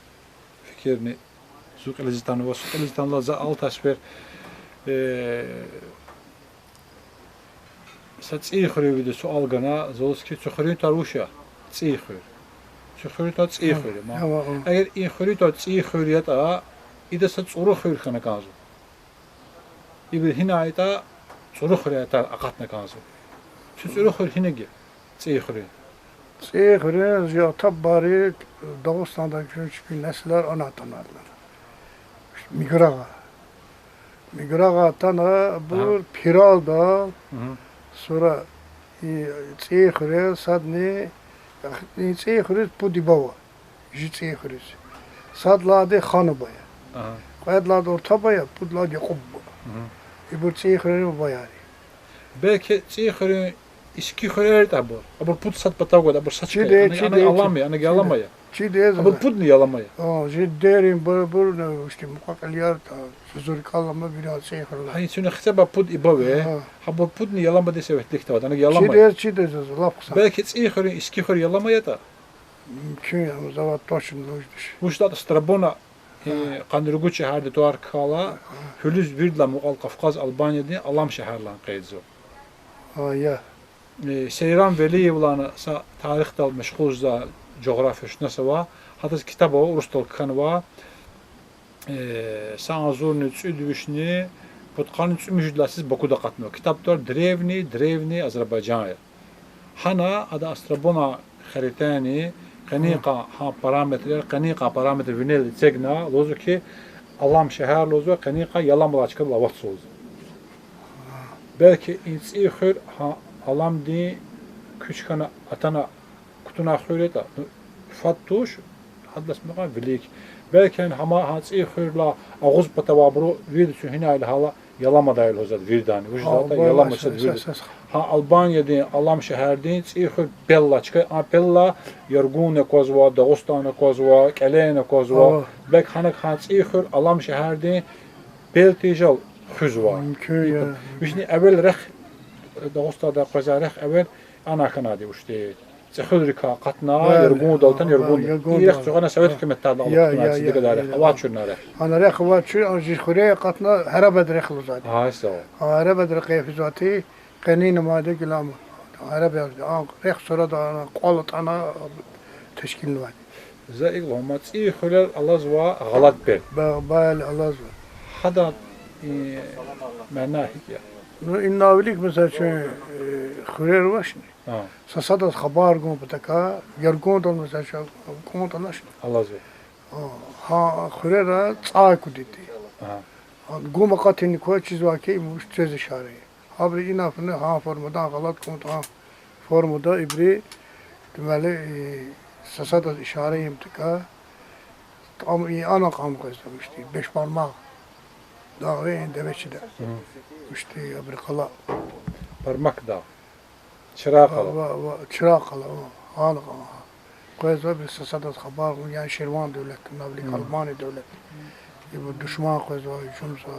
fikrini Suq Elizistanı və Suq Elizistanla za alt asper Цихры виде суал гана, золски цухры тарушя. Цихры. Цухры та цихры. Eğer inxrı ta цихры ta idesa цурухры хана казу. İbir hinayta цурухры ta akatna казу. Цурухры hinegi. Цихры. Cihri ya tabbari Dağıstan'daki küçük nesiller ona tanırlar. Migrağa. Migrağa'tan bu Piral'da sonra Cihri sadni Cihri Pudibava. Cihri. Sadladı Hanıbaya. Koyadladı Ortabaya, Pudladı Kubba. Bu Cihri bayari. Belki Cihri İski xörər də bu. Aber put sat patago da bu saçka. Ana alamaya, ana yalamaya. Çiğdez. Aber put ni yalamaya. Derin bu işte mukakaliyar da zor kalma biraz şey xırla. Hayır çünkü xisaba put ibave. Aber put ni yalama dese vetlikte var. Ana yalamaya. Çiğdez laf kısa. Belki Cihri iski xör yalamaya da. Mümkün ya zavat taşın lojdiş. Bu ştat Strabona qandırıgı şəhərdə doğar kala Hülüz Virdla Muğal Qafqaz Albaniyada Alam şəhərlan qeydzo. Ya. Seyran Veliyevlanı tarix dal məşğuluzda coğrafiya şunasava hatta kitab o rus dal kanva sanzurni çüdvişni potqan çümüjdlasiz Bakuda qatmıyor. Kitaplar drevni Azerbaycan. Hana ada Astrabona xəritəni qaniqa ha parametr vinel çegna lozu ki Alam şəhər lozu qaniqa yalamlaçka lavat soz. Belki insi xür ha Alam di küçkana atana kutuna xüreta fattuş hadlas mıqa velik belki hama hatsi xürla ağuz patavabru virüsü hina ile hala yalama dayıl hozad virdani vücudata yalama çad virüs ha Albaniyada Alam şəhərdin xür bella çıka bella yargune kozva Dağıstana kozva Kelene kozva belki hanak hatsi xür Alam şəhərdin beltijal xüzva Mümkün ya. Vişni evvel rex Dağıstada qazarıq əvvəl ana kanadi uçdu. Çəxülrika qatna yarğun daltan yarğun. İrəx çoğana Sovet hökumətlərdə alıb qədər hava çürnərə. Ana rex hava çür Jixure qatna Harabad rex luzadi. Ha isə. Harabad reqifizati qanin made gilam. Harabad rex sonra da qalat ana teşkil var. Zəiq olmaz. İxular Allah'wağalat ber. Bal Allah'wa. Hada mənahik ya. İnnavlik mesela şey xürer vaşni. Sasadat xabar gon pataka yargon da mesela şey komutanlar. Allah'wa. Ha xürera tsay kuditi. Goma qatini koy çiz vaki muş çöz işare. Habri inafını ha formada galat komutan formada ibri demeli sasadat işare imtika tam ana kam kızmıştı. 5 parmak. Dağı deveçide. İşte bir kala. Parmak da. Çırak kala. Çırak kala. Halı kala. Koyza bir sasadat haber yani Şirvan devleti, Navlik Almanya devleti. Bu düşman koyza hücumsa.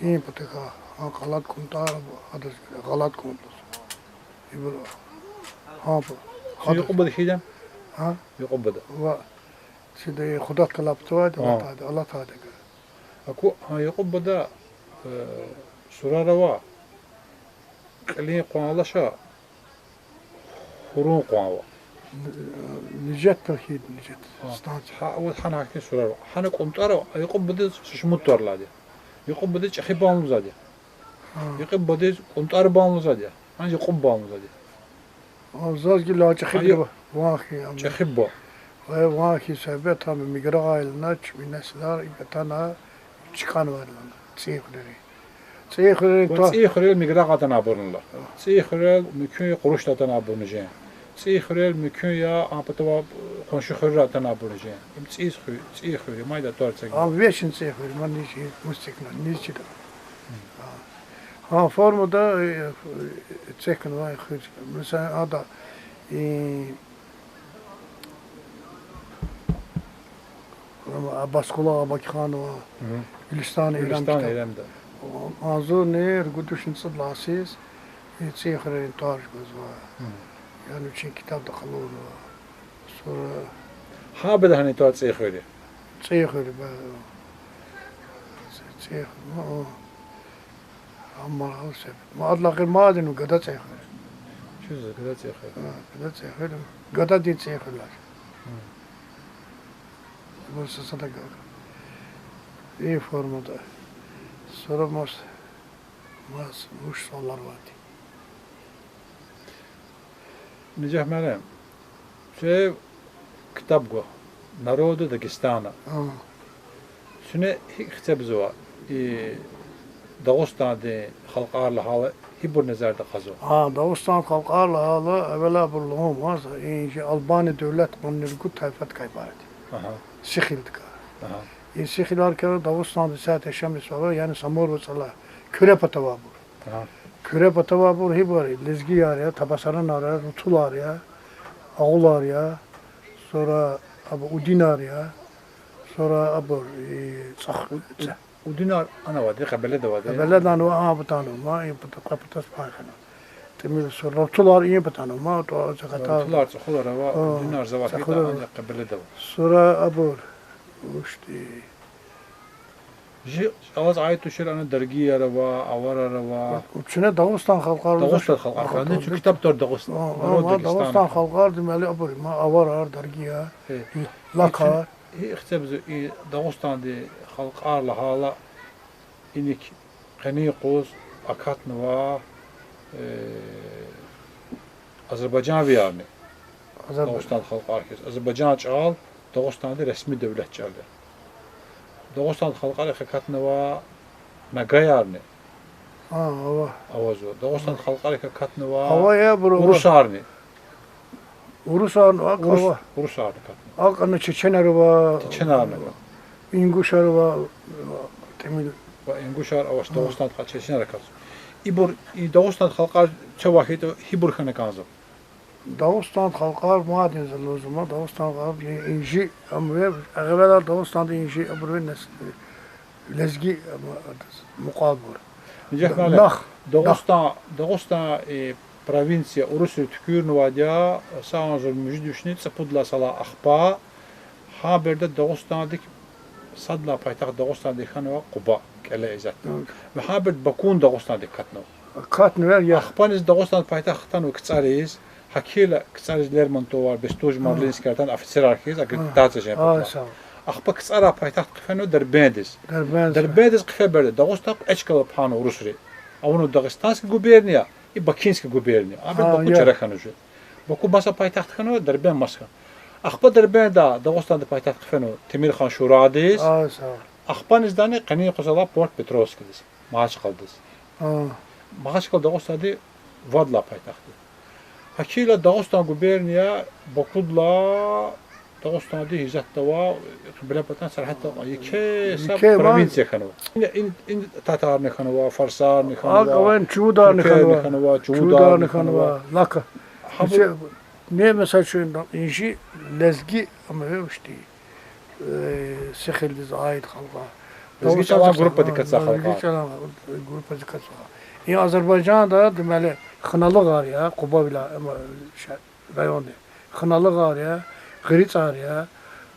İyi pateka. Galat komutar adı Galat komutar. Bu ha bu. Yuqubda şeyden? Ha? Yuqubda. Ve şimdi Xudat kalaptı Allah Teala. Aku Yuqubda Surarava Qali qanlaşa Hurun qanwa Nijet tahid nijet. Ha o hana ki Surarava hana qomtara Yuqubda şmuttorladı Yuqubda çxibanlı zadı Yuqubda qomtar banlı zadı Anca qubbanlı zadı Azaz gilla çxibba Vahi çxibba ve vahi sebet tam migrail naç min neslar ibtana çıkan var lan. Cihri migraqatan aburnlar. Cihri mükün quruşlatan aburnacaq. Cihri mükün ya apatava qonşu xırratan aburnacaq. Cihri mayda torçaq. Abi veşin cihri man niçi mustikna niçi. Ha formada çekin var xır. Mesela ada Abbasqula Bakıxanova Gülistan eylemdə. Azur ne guduşun sıdlasız Cihri tarih gözva. Yani için kitap da kalır. Sonra Ha beda hani to Cihri. Cihri Ama olsa. Ma adla kır madenu gada çayır. Çöz kadar çeker. Gada çayır. Gada diye çayırlar. Bu sırada gada. İyi formada. Sonra mas muş sonlar vardı. Neceh Meryem. Şey kitap go. Народу Дагестана. Süne kitap zor. Dağıstan'da halkarlı halı hibur nezarda kazı. Dağıstan halkarlı halı evvela burluğum var. İnce Albanya devlet bunları tayfat kaybardı. Aha. Sıkıldık. Aha. Sıkıl arkada Dağıstan'da saat eşemiş var. Yani samur vasala. Küre patava bu. Aha. Küre patava bu hibur. Lezgi yar ya, tabasaran ar, rutular ya, ağular ya. Sonra abu udinar ya. Sonra abu Udinar ana vardı, kabile de vardı. Beladan o butanu ma iyi kapitas pakana. Temil sonra rutular iyi butanu ma to zakata. Tular tsular ama udinar zavaki da ancak kabile de var. Sonra abu işte Ji az ayet tuşur ana dergi yarava, avar arava. Üçüne Dağıstan halkları. Dağıstan halkları. Çünkü kitap da Dağıstan. Ama Dağıstan halkları demeli abu ma avar dergiya. Laka. İhtiyacı Dağıstan'da halkarlı hala inik qani qoz akatnva Azərbaycan viyarını Dağıstan xalq arkası Azərbaycan çal Dağıstan'da resmi devlet çaldı. Dağıstan xalqları akatnva Nagayarını Hava. avazo Dağıstan xalqları akatnva Havaya buru. Urusarını Urusan hava. Urusarını Akını Çeçeneri var. Çeçenarını İnguşarı var. Temil. ve Inguşar avaş Dağıstan Çeçener akaz. İbur Dağıstan xalqları çavahid hibur xana kazı. Dağıstan halklar maden zalozuma Dağıstan halklar inji ama evvela Dağıstan'da inji abur lezgi mukabur. Neceh Dağıstan provinsiya Urusya tükürnuvadya sağınızı müjdüşnit pudla sala axpa haberde Dağıstan'daki sadla paytaxt Dağıstan'daki xanava Quba kele izat. Ve haberd Bakun Dağıstan'daki katnov. Katn ver ya. Axpaniz Dağıstan paytaxttan u ktsariz hakila ktsariz Lermontov var Bestoj Marlinskaydan ofitser arkiz akreditatsiya yapıyor. Sağ ol. Axpa ktsara paytaxt qfeno Derbendis. Derbendis qfeberde Dağıstan eçkala pan Urusri. Avunu Dağıstanski guberniya i Bakinski guberniya. Abi Baku çarakhanuju. Baku basa paytaxt khano Derbend maska. Axpa Derbenda Dağıstan'da paytaxt qfeno Temir Khan Şuradis. Sağ ol. Axpanizdani qani qosala Port Petrovskidis. Maaş qaldis. Maaş qaldı Dağıstan'da Vadla paytaxtı. Hakila Dağıstan guberniya Bakudla Dağıstan'da hizatava bilapatan sarhatta iki provinsiya khano. In Tatar ne khano, Farsar ne khano. Ağaven Çudar ne khano. Çudar ne khano. Laka. Ne mesela şu inji lezgi ama işte sıkıldı ait halka. Lezgi çalan grupa dikkat halka. Lezgi çalan grupa dikkat halka. Ya Azerbaycan'da demeli Xınalı var ya, Quba bile ama rayonda. Xınalı var ya, Gıriç var ya.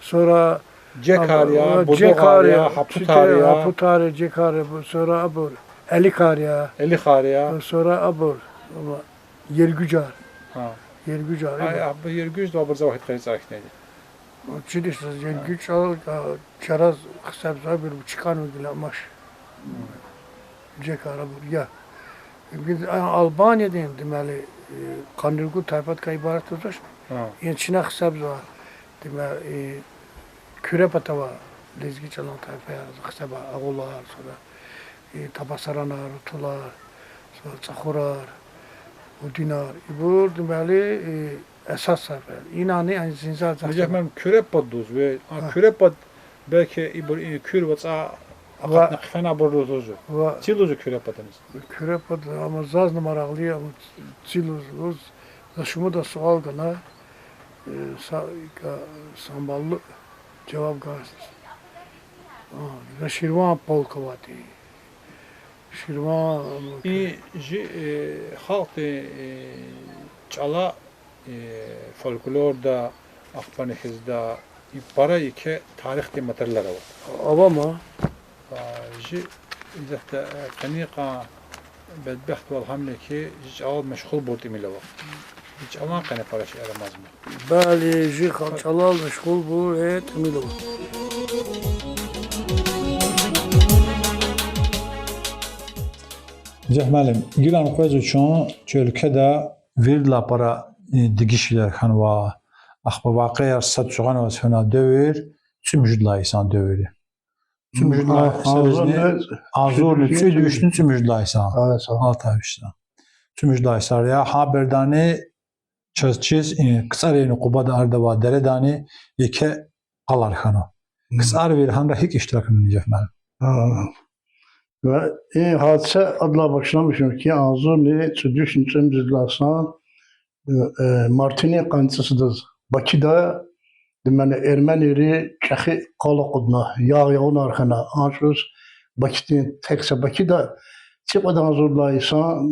Sonra Cekarya, Budugarya, Haputarya, Haputarya, Cekarya, sonra abur, Elikarya, Elikarya, sonra abur, Yergücar. Ha. Yergücar. Ay, bu Yergüz de abur vakit Gıriç arkneydi. Çidişsiz Yergücar, çaraz kısabza bir çıkan uygulamaş. Cekarya abur ya. Almanya'dayım demeli Kandırgı tayfat ibaret olmuş. Yani Çin'e kısabza var. Demeli küre patava lezgi çalan tayfa yarız. Kısaba ağular sonra tabasaranar, rutular, sonra çakurar, udinar. Bu demeli esas sayfa. İnanı yani zinsar sayfa. Neceh ben küre padduz ve küre pad belki ibur kür vatsa akatna qfena burduzu. Çiluzu küre padınız. Küre pad ama zaz numaraqlı ama çiluzu. Zaşımı da sual gana samballı cevap garsız. Ve Şirvan polkovati. Şirvan halk çala folklorda Afganistanda para iki tarih materyalleri var. Avama İzah taniqa بدبخت والله ki hiç al meşgul bot imile var. Hiç alan kane para şey aramaz mı? بله جي خلال مشغول بو تميلو Cehmelim, Gilan Kwezu için ülkede verilen para digişler kanva, akba vakıya sat çoğan ve sonra dövür, tüm müjdlaysan dövür. Tüm müjdlaysan azur lütfü düştün tüm müjdlaysan. Alt avişten. Tüm müjdlaysan ya haberdani çiz kısa reyni kubada ardava deredani yeke qalar xano. Kısa ver hamra hiç iştirakını Cehmelim. Ve hadise adla başlamışım ki Azur ne çödüşün çömzüzlasan Martini kancısıdır. Bakıda demene Ermeniri çehi kala kudna yağın arkana anşuz Bakı'nın tekse Bakıda çıkmadan Azur'laysan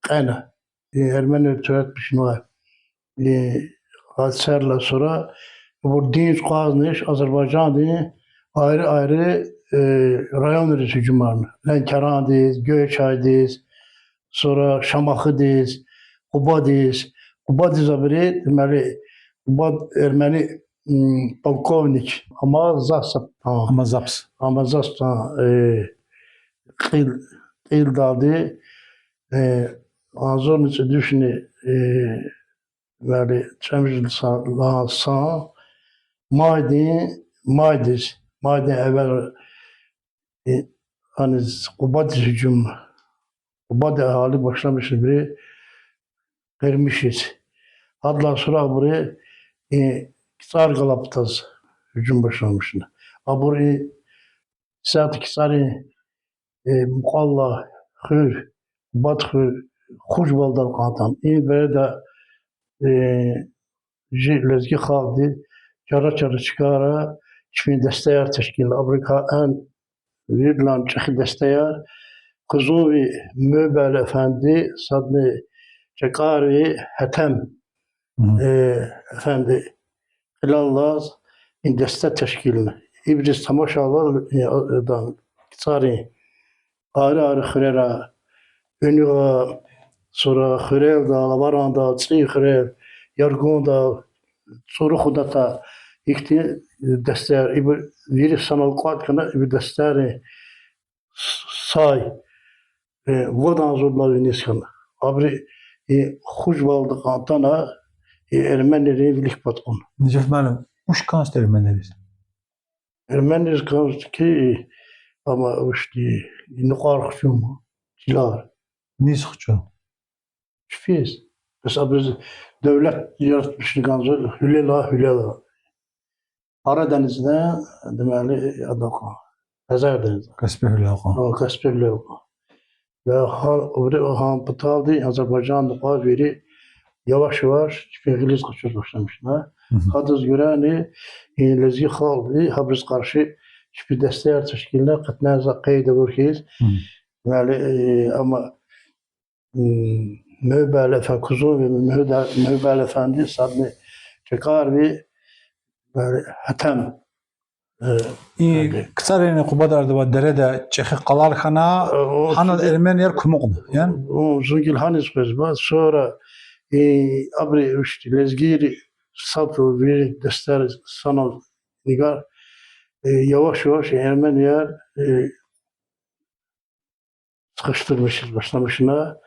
kayna Ermeni türetmişim var. Hadiselerle sonra bu din kazanış Azerbaycan'da ayrı ayrı rayon hücumlarını. Lenkeran'dayız, Göyçay'dayız, sonra Şamaxı'dayız, Quba'dayız. Quba'dayız haberi, deməli, Quba Ermeni polkovnik, ama Zasap. Ama zaps. Ama Zasap, qil dadı, Azor'un içi düşünü, deməli, çəmizlisan, Maydiz, evvel hani Qubad hücum, Qubad ahali başlamışız biri vermişiz. Adla sonra buraya Kisar Galaptaz hücum başlamışız. Buraya saat Kisar'ı Mukalla, Hür, Qubad Hür, Xujbal'dan qatan. Böyle de lezgi xalqı cara çıkara Çin desteğer teşkil. Amerika en verilen Çehi desteğer Kuzuvi Möbel Efendi Sadni Çekari Hetem Efendi Hilallaz in destek teşkilini. İbriz tamaşalardan Kisari Ağrı Hürera Önüga sonra Hürev'da, Lavaranda, Çi Hürev Yargun'da sonra Xudata İkti desteğer, bir sanal kuatkana bir desteğer say, vadan zorla niskan. Abri Xujbal'da kantana Ermenilerin birlik patron. Cehmelim, uş kanst Ermeneriz. Ermeniler kanst ki ama işte nukar xşum, çilar. Nis xço. Şfiz. Mesela biz devlet yaratmışız kanst, hülela. Karadeniz'de deməli adaka. Xəzər denizi. Kasper Hülaqa. O Kasperli o. Ve han pıtaldı Azerbaycan da veri yavaş İngiliz kaçıyor başlamışlar. Hadız görəni lezgi xalqı habriz qarşı bir desteğer teşkiline qatnaza qeydə vurkiz. Deməli ama Möbel Efendi Kuzu ve Möbel Efendi sadni çekar ve Hetem. Kısa reyni Qubad ardava derede Çehi qalar xana hanal Ermeniyer kumuqdu. Yani O zungil hanis qızba sonra abri işte lezgiri satı bir dester sanal nigar yavaş Ermeniyer sıkıştırmışız başlamışına.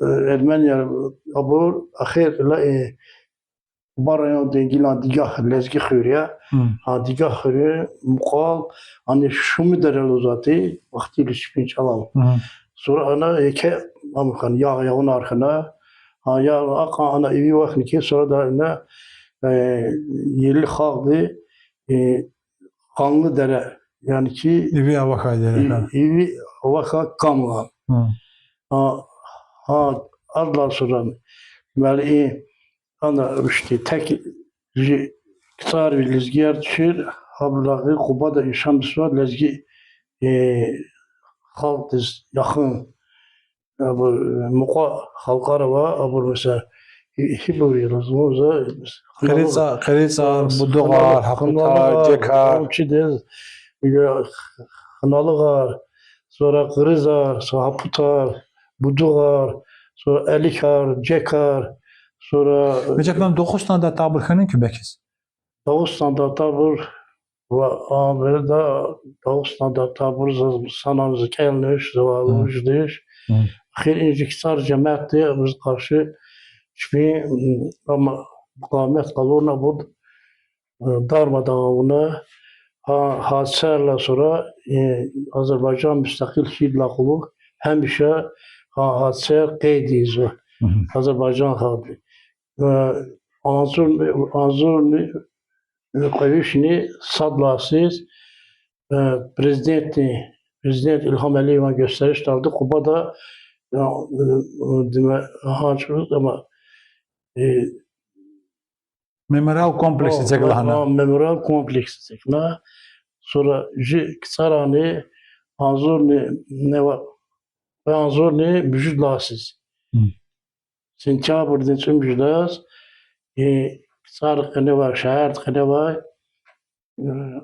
Ermeniyer abur ahir la Barayon dengilan digah lezgi xuriya. Digah xuriya muqal hani şu mu derel uzatı vaktiyle şipin çalam. Sonra ana eke amkan yağın arkana ya aqa ana evi vakti ki sonra da ana yerli xalqı kanlı dere yani ki evi avaka dere. Evi avaka kamla. Allah sonra böyle ana işte tek kısa bir lezgiyer düşür. Hablağı Quba'da işamız var. Lezgi halk yakın bu muqa halkara var. Bu mesela hiburi lazımsa Qeritsa, Budugar, Hakutar, Cekar. Çiğdez, Kınalıgar, sonra Kırızar, sonra Haputar, Budugar, sonra Elikar, Cekar, sonra Necef müəllim 9 dənə də tabırxanın ki bəkiz. Dağıstan'da tabur ve Amerika'da Dağıstan'da tabur sanamızı kelmiş, zavalımız değil. Hı. Ahir ince kısar cemaatti biz karşı hiçbir ama mukavemet kaloruna bu darmadağına hadiselerle sonra Azerbaycan müstakil şiirle kulu hemşe hadise kaydiyiz ve Azerbaycan halkı. Anzur Koyuşni sadlasız Prezident İlham Əliyevə göstəriş aldı. Kubada haçırız ama Memorial kompleksi çəkiləhənə. memorial kompleksi çəkiləhənə. Sonra Kisarani Anzurni müjdatlasız. Sentyabr'dan tüm müjdat. Kisar qene var, şehir qene var.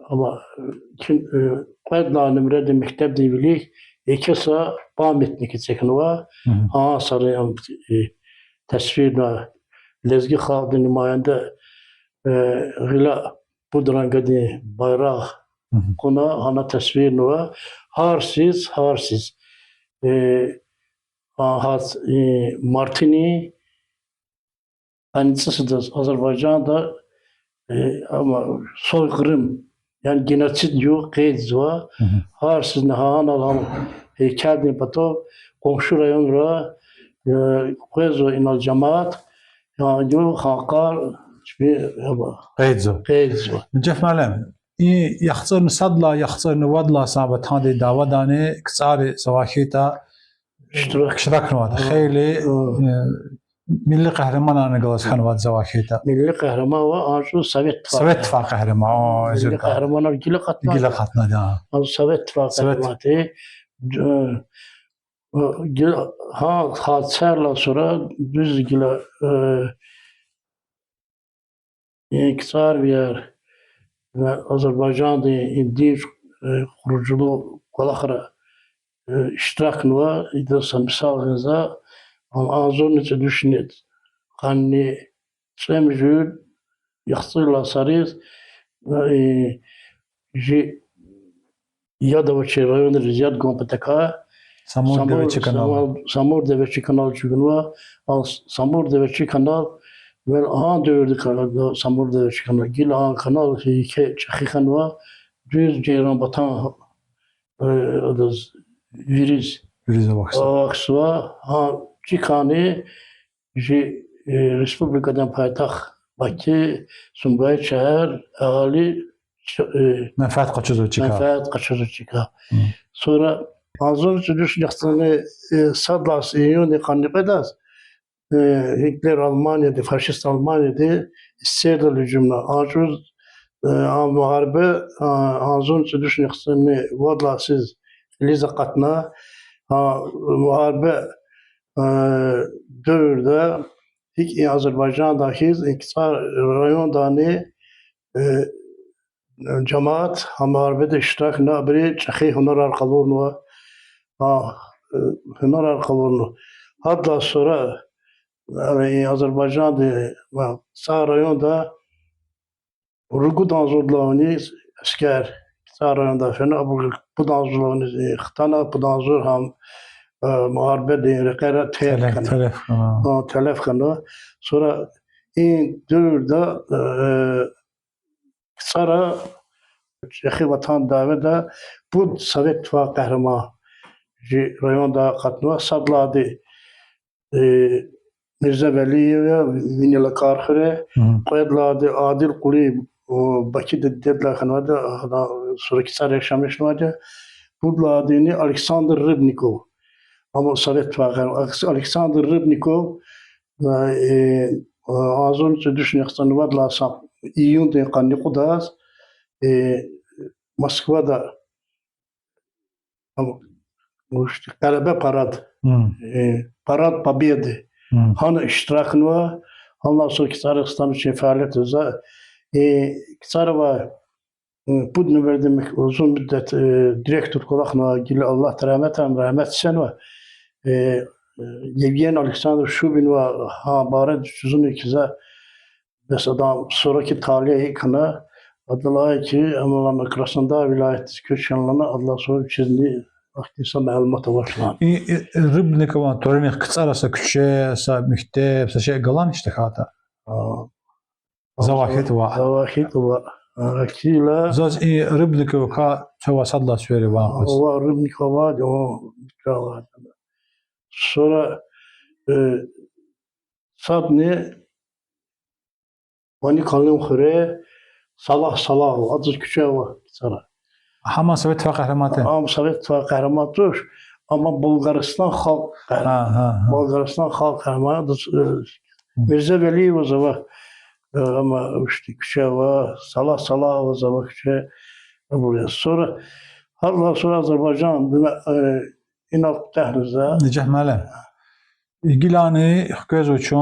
Ama Qadla nümrədə məktəb deyilik. Ekesa pametniki çəkini var. Sarayam təsvirlə lezgi xalqı nümayəndə Gila Budrangadi bayraq kona ana təsvirini var. Harsiz. Martini Aynısı da Azerbaycan'da ama soykırım yani genosit yok, kayıt var. Harsiz nahan alan heykelini pato komşu rayonlara kwezo inal cemaat yani yok hakar hiçbir kayıt var. Necef müəllim, yaxçırını sadla, yaxçırını vadla sabitani davadani kısari savakita iştirak var. Xeyli milli qəhrəmanlarına qalasxan var zavakita. Milli qəhrəman var, arzu Sovet İttifaqı qəhrəman. Milli qəhrəmanlar gilə qatna da. Sovet İttifaqı qəhrəmanı. Hadiselerle sonra düz gilə inkisar bir yer ve Azerbaycan'da indiği kuruculuğu kolakara iştirakını var. İdrisa misalınıza Anzor neçe düşünet. Kanni Semjül yaxsırla sarız Yadovaçı rayonu Riziyat Gompeteka Samur Deveci kanal. Samur Deveci kanal çünkü var. Samur Deveci kanal ve aha dövdü kanal Samur Deveci kanal. Gil aha kanal ki çakikan var. Düz ceyran batan viriz. Virize baksana. Aksuva ha Çikani Respublikadan paytaxt Bakı, Sumqayıt şəhər, əhali Mənfəət qaçırır çıka. Sonra Anzor Çürüş yaxsını sadlas iyuni qannibədas Hitler Almanya'da, faşist Almanya'da istəyirdi hücumla. Anzor müharibə Anzor Çürüş yaxsını vadlasız Liza qatna müharibə dövrdə ilk Azerbaycan'daki inkisar rayondani cemaat müharibede iştirakına biri Çehi Hunar Arkalornu Hunar Arkalornu hatta sonra Azerbaycan'da sağ rayonda Rugu danzurlarını asker sağ rayonda fena bu danzurlarını xtana bu danzur ham muharebe deyirler, telef kanı. Sonra in dövrde Sara Çehi vatan davede bu Sovet İttifaqı qəhrəmanı rayonda qatnı sadladı. Mirza Vəliyevə, Vinila Karxırə, qoydulardı Adil Quli, Bakıda dediler xanvadı, sonraki Sara yaşamış vardı. Budladığını Aleksandr Rybnikov. Ama Sovet İttifaqı Aleksandr Rybnikov azon düşünüyorsan vadlasam iyun kanni kudas Moskva'da ama işte Qələbə parad parad Победы hanı iştirakın var. Ondan sonra Kisarıstan için faaliyet özü Kisarova bu nömrədə uzun müddət direktor qolaqla ilgili Allah rəhmət etsin və Yevgen Aleksandr Şubin və Habare Düzünü ikizə bəs adam sonraki taliye kana adılay ki amalarına Krasnodar vilayeti köşkanlarına adla sonra çizini aktivsa məlumatı başlan. Rыбникова, Torenik kıtsarasa küçe, mühtep, şey qalan işte hata. Zavahid var. Zavahid var. Akiyle. Zaz Rыбникова ka çavasadla söyle var. O Rыбnikova o var. Sonra sadni Vani kalın xure Salah adı küçe var sana. Haman Sovet kahramanı. Ama Sovet kahramanı ama Bulgaristan halk kahramanı. Bulgaristan halk kahramanı Mirza Veliyev o zaman ama işte küçe var Salah o zaman küçe buraya. Sonra Allah sonra Azerbaycan inat tehlize. Neceh Mələm. Gilanı göz üçün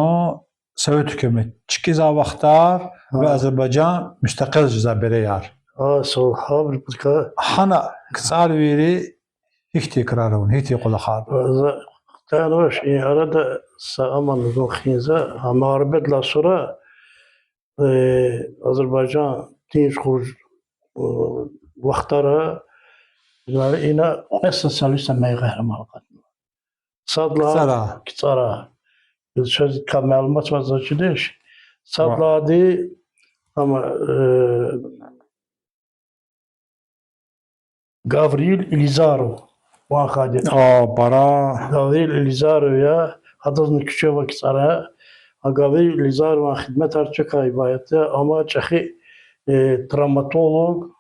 Sovet hükümet çıkıza vaxtlar ve Azerbaycan müstakil cüza bere yar. Sol fabrika. Hana kısar veri hiç tekrarın, hiç kulakar. Tanış, arada sağamanızın xinza mağaribetla sonra Azerbaycan dinç kurucu vaxtlara yine esasalist meğer kahramanlık. Sadla kıtsara. Söz məlumat var zaten. Sadladı ama Gavril Elizarov var kadı. Bara. Gavril Elizarov ya adını küçük vakit ara. Gavril Elizarov hizmet artacak ibayette ama çahi travmatolog,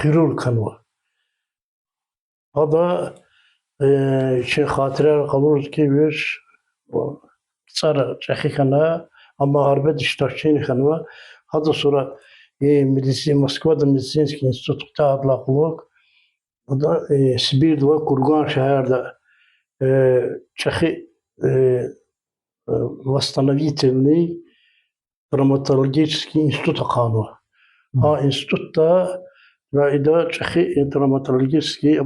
kirurg kanı. O da hatırlar kalırız ki bir Sonra Çekhikana ama arbet iştirakçıyım kanıva. Hatta sonra Moskva'da Medisinski İnstitut'ta adlaqlıq. O da Sibir'de ve Kurgan şehirde Çekhi Восстановительный травматологический институт kanıva. Ha institutta ve ida Çekhi travmatologiski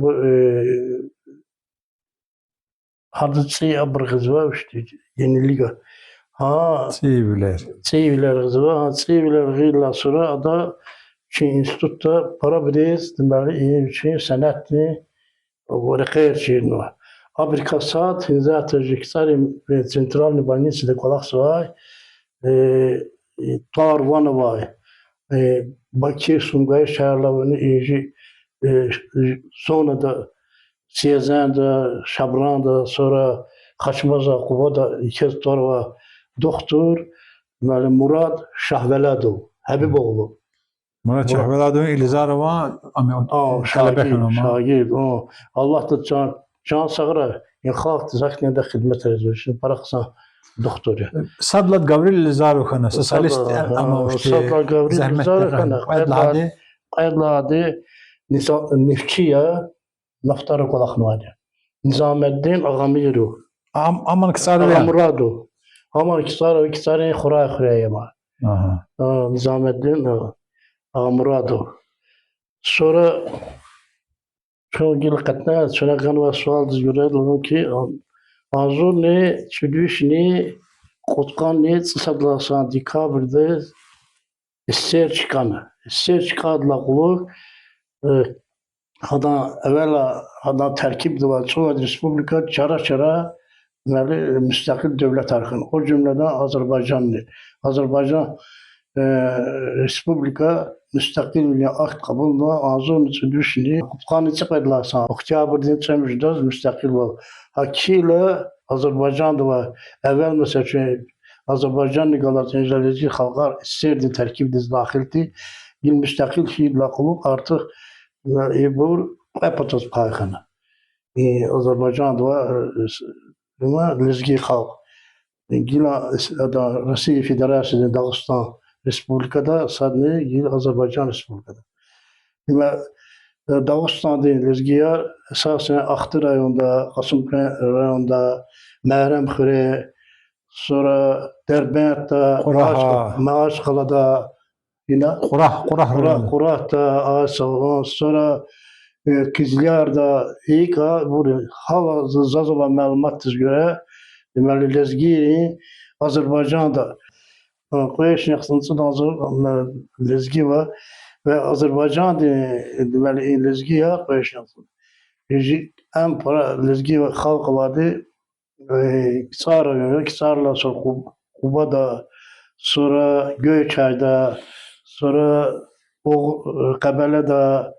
hadisi abrıgızva işte yeniliga. Ha Çiviler gızva, Çiviler gıyla sonra ada institutta para biriz, deməli iyi sənətli vərəqəyər şeyin var. Amerika saat, hizə Təcikistan Centralni Больницada qolaq var. Tarvanı var. Bakı, Sumqayı şəhərlərini iyi sonra da Siyazanda, Şabranda, sonra Xaçmaza, Qubada iki var. Doktor Murad Şahveladov, Həbiboğlu. Murat Şahveladov, Elizarova, şagird. Allah da can sağıra. Xalq zakniyədə xidmət edir. Şimdi paraxsan doktor. Sadlat Gavril Elizarov xana, sosyalist ama Sadlat Gavril Elizarov xana. Qayıdladı Neftçiyə Naftara qolaqnadı. Nizaməddin Ağamirov. Aman Kısarov. Ağamurado. Aman Kısarov, Xuraya var. Nizaməddin Ağamurado. Sonra çok dikkatli, sonra kanıva sual düzgürler ki azur ne, çüdüş ne, kutkan ne, sısadlasan dikabrde ister çıkanı. İster çıkardılar kulu. Evvela terkib var. Sovyet Respublika çara müstakil devlet arxın. O cümleden Azerbaycan Respublika müstakil akt kabulda azun çüdüşni kutkanı çıkardılarsa Oktyabr'dan çemüjdaz müstakil var. Hakiyle Azerbaycan'da var. Evvel mesela Azerbaycan Nigalat Enjeleci halklar isterdi terkibdiz dahildi. Yıl müstakil şiirle kulup artık bu epatos paykanı. Azerbaycan'da var. Lezgi halk. Gila Rusya Federasyonu Dağıstan Respublikada sadece yıl Azerbaycan Respublikada. Dağıstan'da lezgiya esasen Axtı rayonunda, Qasımkən rayonunda, Məhrəmxürə, sonra Dərbentdə, Maaşqalada Yine Qurah rayonu. Kurat'ta, Asal, sonra Kizlyar'da, ilk burada hala zazıla məlumatız göre deməli lezgi Azerbaycan'da Koyaş yaxsınsı nazır lezgi var ve Azerbaycan deməli lezgi ya Koyaş yaxsın. En para lezgi ve halk vardı Kisar rayonu, Kisar'la sonra Kuba'da, sonra Göyçay'da, sonra Qəbələdə,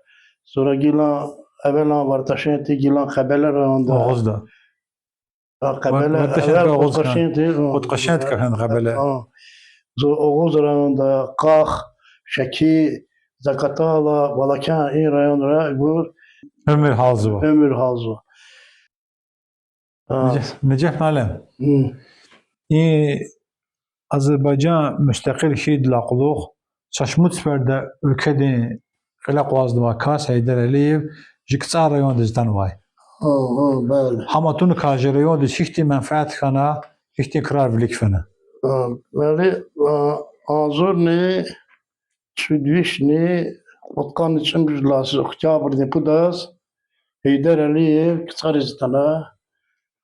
sonra Gilan, evvela var Taşkent'te Gilan Qəbələ rayonunda. Oğuz'da. Qəbələ, Taşkent evvel Oğuz Taşkent'te. Taşkent kahan Qəbələ. Oğuz rayonunda Qax, Şəki, Zakatala, Balakan, این rayonlara bu Ömür Halzı var. ömür hazı. Necef müəllim. Azərbaycan müstəqil şehid laquluq Çaşmutsperdə ölkədə elə qazdıma Kas Heydər Əliyev Jiksa rayon dizdən vay. Bəli. Hamatun Kaji rayon diz hiçti mənfəət xana, hiçti karar bilik fənə. Bəli, Azurni, Çüdvişni, Otkan için güzlası, Oktyabr Depudas, Heydər Əliyev, Kisaristana,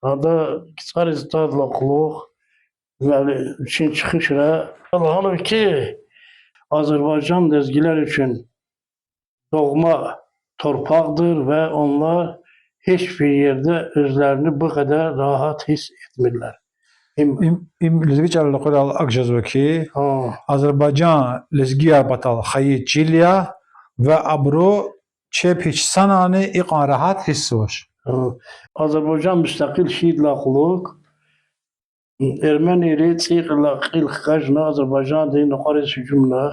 Ada Kisaristan laquluq, bəli, için çıxışra. Halbuki Azerbaycan lezgiler için doğma torpaqdır ve onlar hiçbir yerde özlerini bu kadar rahat his etmirlər. Lezgi çarlı qoral Akjazva ki Ha, Azerbaycan lezgiya batal xayi Çilya ve abro çep hiç sananı iqan rahat hissi var. Azerbaycan müstakil şehit laquluq, Ermeni çiğ laqil xajna Azerbaycan deyin qarşı cümle.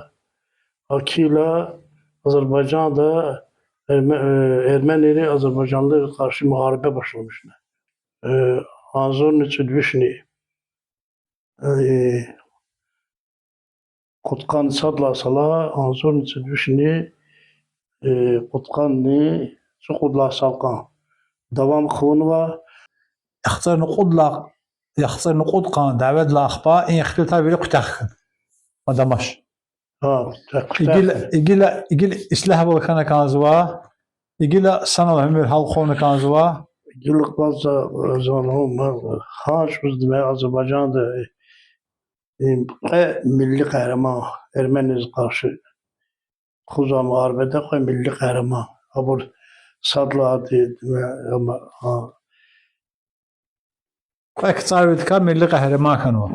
Akila Azerbaycan'da Ermenileri Azerbaycanlılara karşı muharebe başlamışlar. Anzorni Çüdvişni Kutkan Sadla Sala Anzorni Çüdvişni Kutkanni Çukudla Salkan Davam Khunva يخسر نقود قان دعوت لأخبار إن يختلط بيلي قتاخن ما دمش يجي إسلاح بالخانة كانزوا يجي سنة هم الحلقون كانزوا Yıllık bazı zamanlar Haç bizde Azerbaycan'da milli kahraman Ermeniz karşı Kuza muharebede koy milli kahraman. Abur Sadla adı ama اكثر بتكون ملي قهرمان كانوا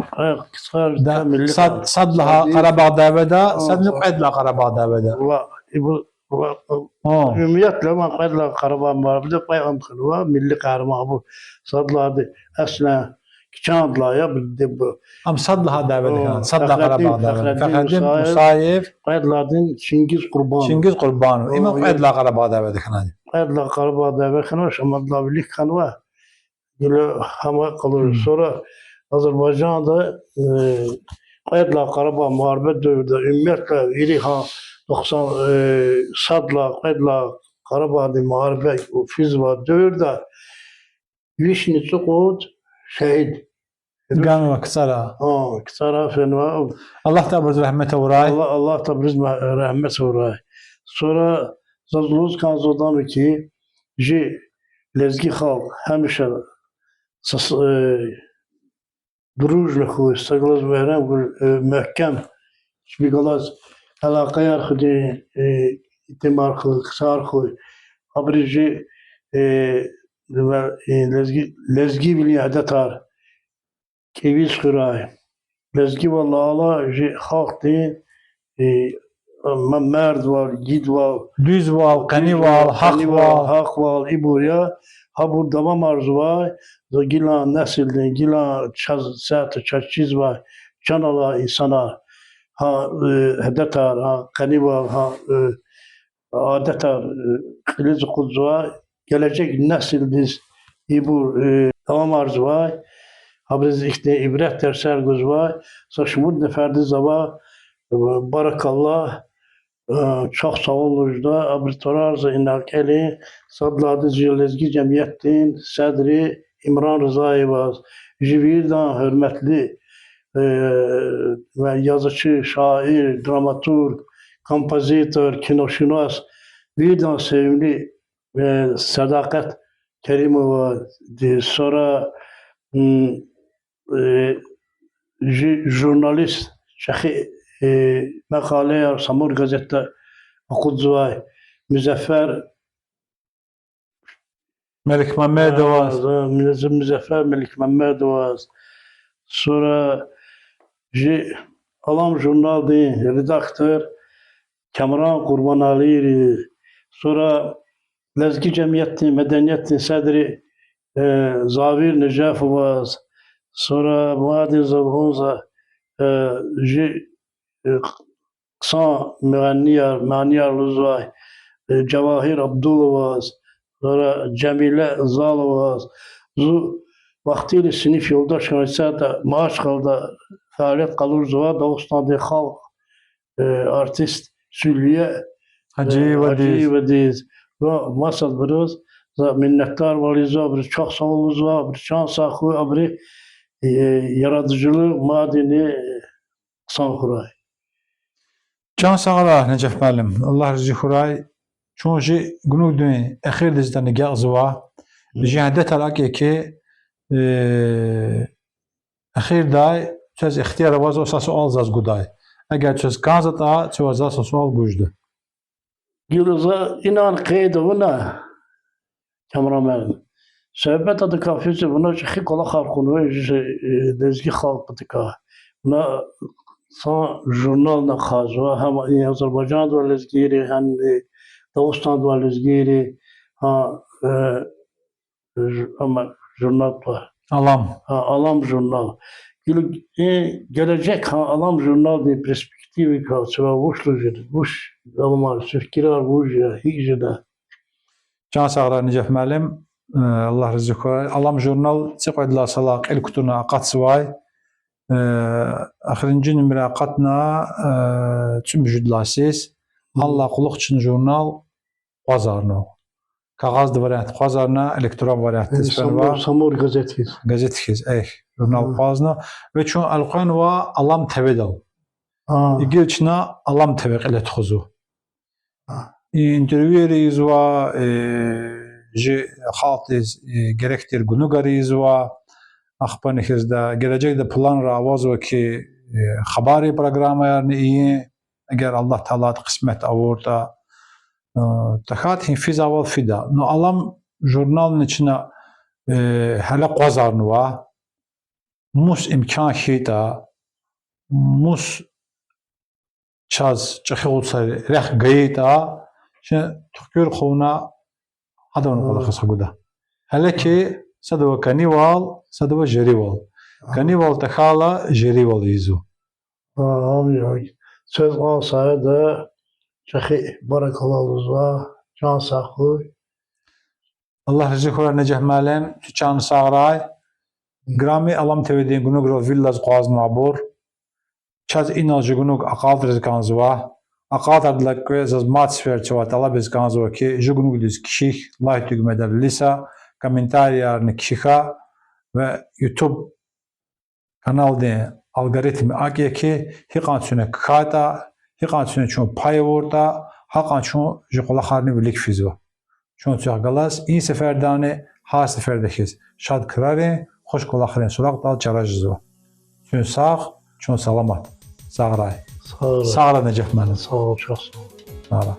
kısar milli صد لها قرابة دابدا صد نقعد لها قرابة دابدا ümiyetle ama Kaydla Karabağ muharebede koy amkınva milli kahraman bu Sadla adı aslen Kiçandla ya bildi bu. ام صد لها دابدا كان صد لها قرابة دابدا فخدم مصايف Kaydladın Çingiz Kurban. شنجز قربان إما قعد لها قرابة دابدا كان Kaydla Karabağ devre kanva Şamadla birlik kanva. Böyle hama kalır. Sonra Azerbaycan'da Kaydla Karabağ muharebe dövrde ümmetle İliha 90 Sadla Kaydla Karabağ'da muharebe Fizva dövrde Vişni Çukud şehit. قاموا كسرها Kısara fenva. الله تبرز رحمته وراي Allah tabriz rahmet uğray. Sonra Zazluz Kanzo'dan ki lezgi halk hemşe družno хуй, соглас verem mühkem bir galas alakayar xudi itimar xuy, kısar xuy. Abrici lezgi bili adetar keviz xuray. Lezgi vallahi Allah halk değil مرد var, gid var, düz var, kani var, hak var. İburya, ha bu devam arzu var, gilan nesilden, gilan saat çaçiz var, canala insana, ha hedetar, ha kani var, ha adetar, kiliz kudzu var, gelecek nesil biz İbur devam arzu var, ha biz işte ibret dersler göz var, saçmud neferdi zava, barakallah, çok sağ olun da abritorar inakeli sadladı Lezgi Cemiyet'in Sedri İmran Rızayev Jivir'dan hürmetli ve yazıcı, şair, dramaturg kompozitör, kinoşünas, birden sevimli Sadakat Kerimova, sonra jurnalist, şehi makale ya Samur Gazete okuduvay, Müzeffer Melik Mehmedov, Müzeffer Melik Mehmedov, sonra Alam Jurnal redaktör Kamran Kurban Ali, sonra Lezgi Cemiyeti Medeniyeti Sedri Zavir Necafov, sonra Muadil Zalhunza kısa Maniyar Luzvay, Cevahir Abdullah, sonra Cemile Zalova, vaktiyle sınıf yoldaş kanıtsa da maaş kaldı faaliyet kalır zova Dağıstan'da halk artist Sülliye Hacı Vediz ve masal biraz minnettar varız bir çok sağ olunuz var bir şans sahibi bir yaratıcılığı madeni sankuray. Can sağla Necef Müəllim. Allah rızı xuray. Çünkü günü dün ahir dizden gazwa cihadet alaki ki ahir day söz ihtiyar vaz o sual zaz guday. Eğer söz kanzata söz zaz sual gujdu. Yılıza inan kaydı buna kameraman. Sohbet adı kafesi buna çıkı kola halkunu dezgi halk tıka. Buna son jurnalna khazwa hem Azerbaycan da lezgiri hem Dağıstan da lezgiri ha ama jurnal var. Alam jurnal. Gelecek alam jurnal bir perspektifi kalsa boşluğudur. Boş alımlar, fikirler boş ya hiç de. Can sağlar Necef Müəllim. Allah rızı xuray. Alam jurnal çıqadla salaq el kutuna qatsvay. Axirinci nümerə qatna tüm vücudlasız. Allah quluq üçün jurnal bazarno. Kağız variant bazarna, elektron variant Samur gazetiz. Gazetiz, jurnal bazarno. Ve çün alqan va alam tevedal. İgilçina alam tevek ele txuzu. İntervyeriz va xaltiz gerektir günugariz va Axpanixizda gelecekte plan ravaz ve ki habari programı yani iyi eğer Allah Teala kısmet avurda tahat hinfiz aval fida. No alam jurnalın içine hele qazarnu va mus imkan hita mus çaz çıxı olsa rex gayita şimdi tükür xona adamın qola xasguda. Hele ki sadava kanival sadava jerival. Kanival takhala jerival izu. Söz olsaydı da çıxı barakallah can sağlığı. Allah rızı xuray Necef Müəllim tüçan sağray. Grami alam tevedin günugro villas qaz nabur. Çaz inalcı günug aqalt rizkanzva. Aqalt adlak az matsfer çavat ala bezkanzva ki jugunug diz kişih like tügmeder lisa komentariyarını kişiha ve YouTube kanalda algoritmi akye ki hiqansune kata hiqansune çun payavorda haqançun jqola xarni bilik fizo. Çun çağgalas in seferdane ha seferdekiz. Şad kırare hoş qola xarin sulaq dal çarajzo. Çun sağ çun salamat. Sağray. Sağra Necef Müəllim. Sağ ol, çok sağ ol. Sağra.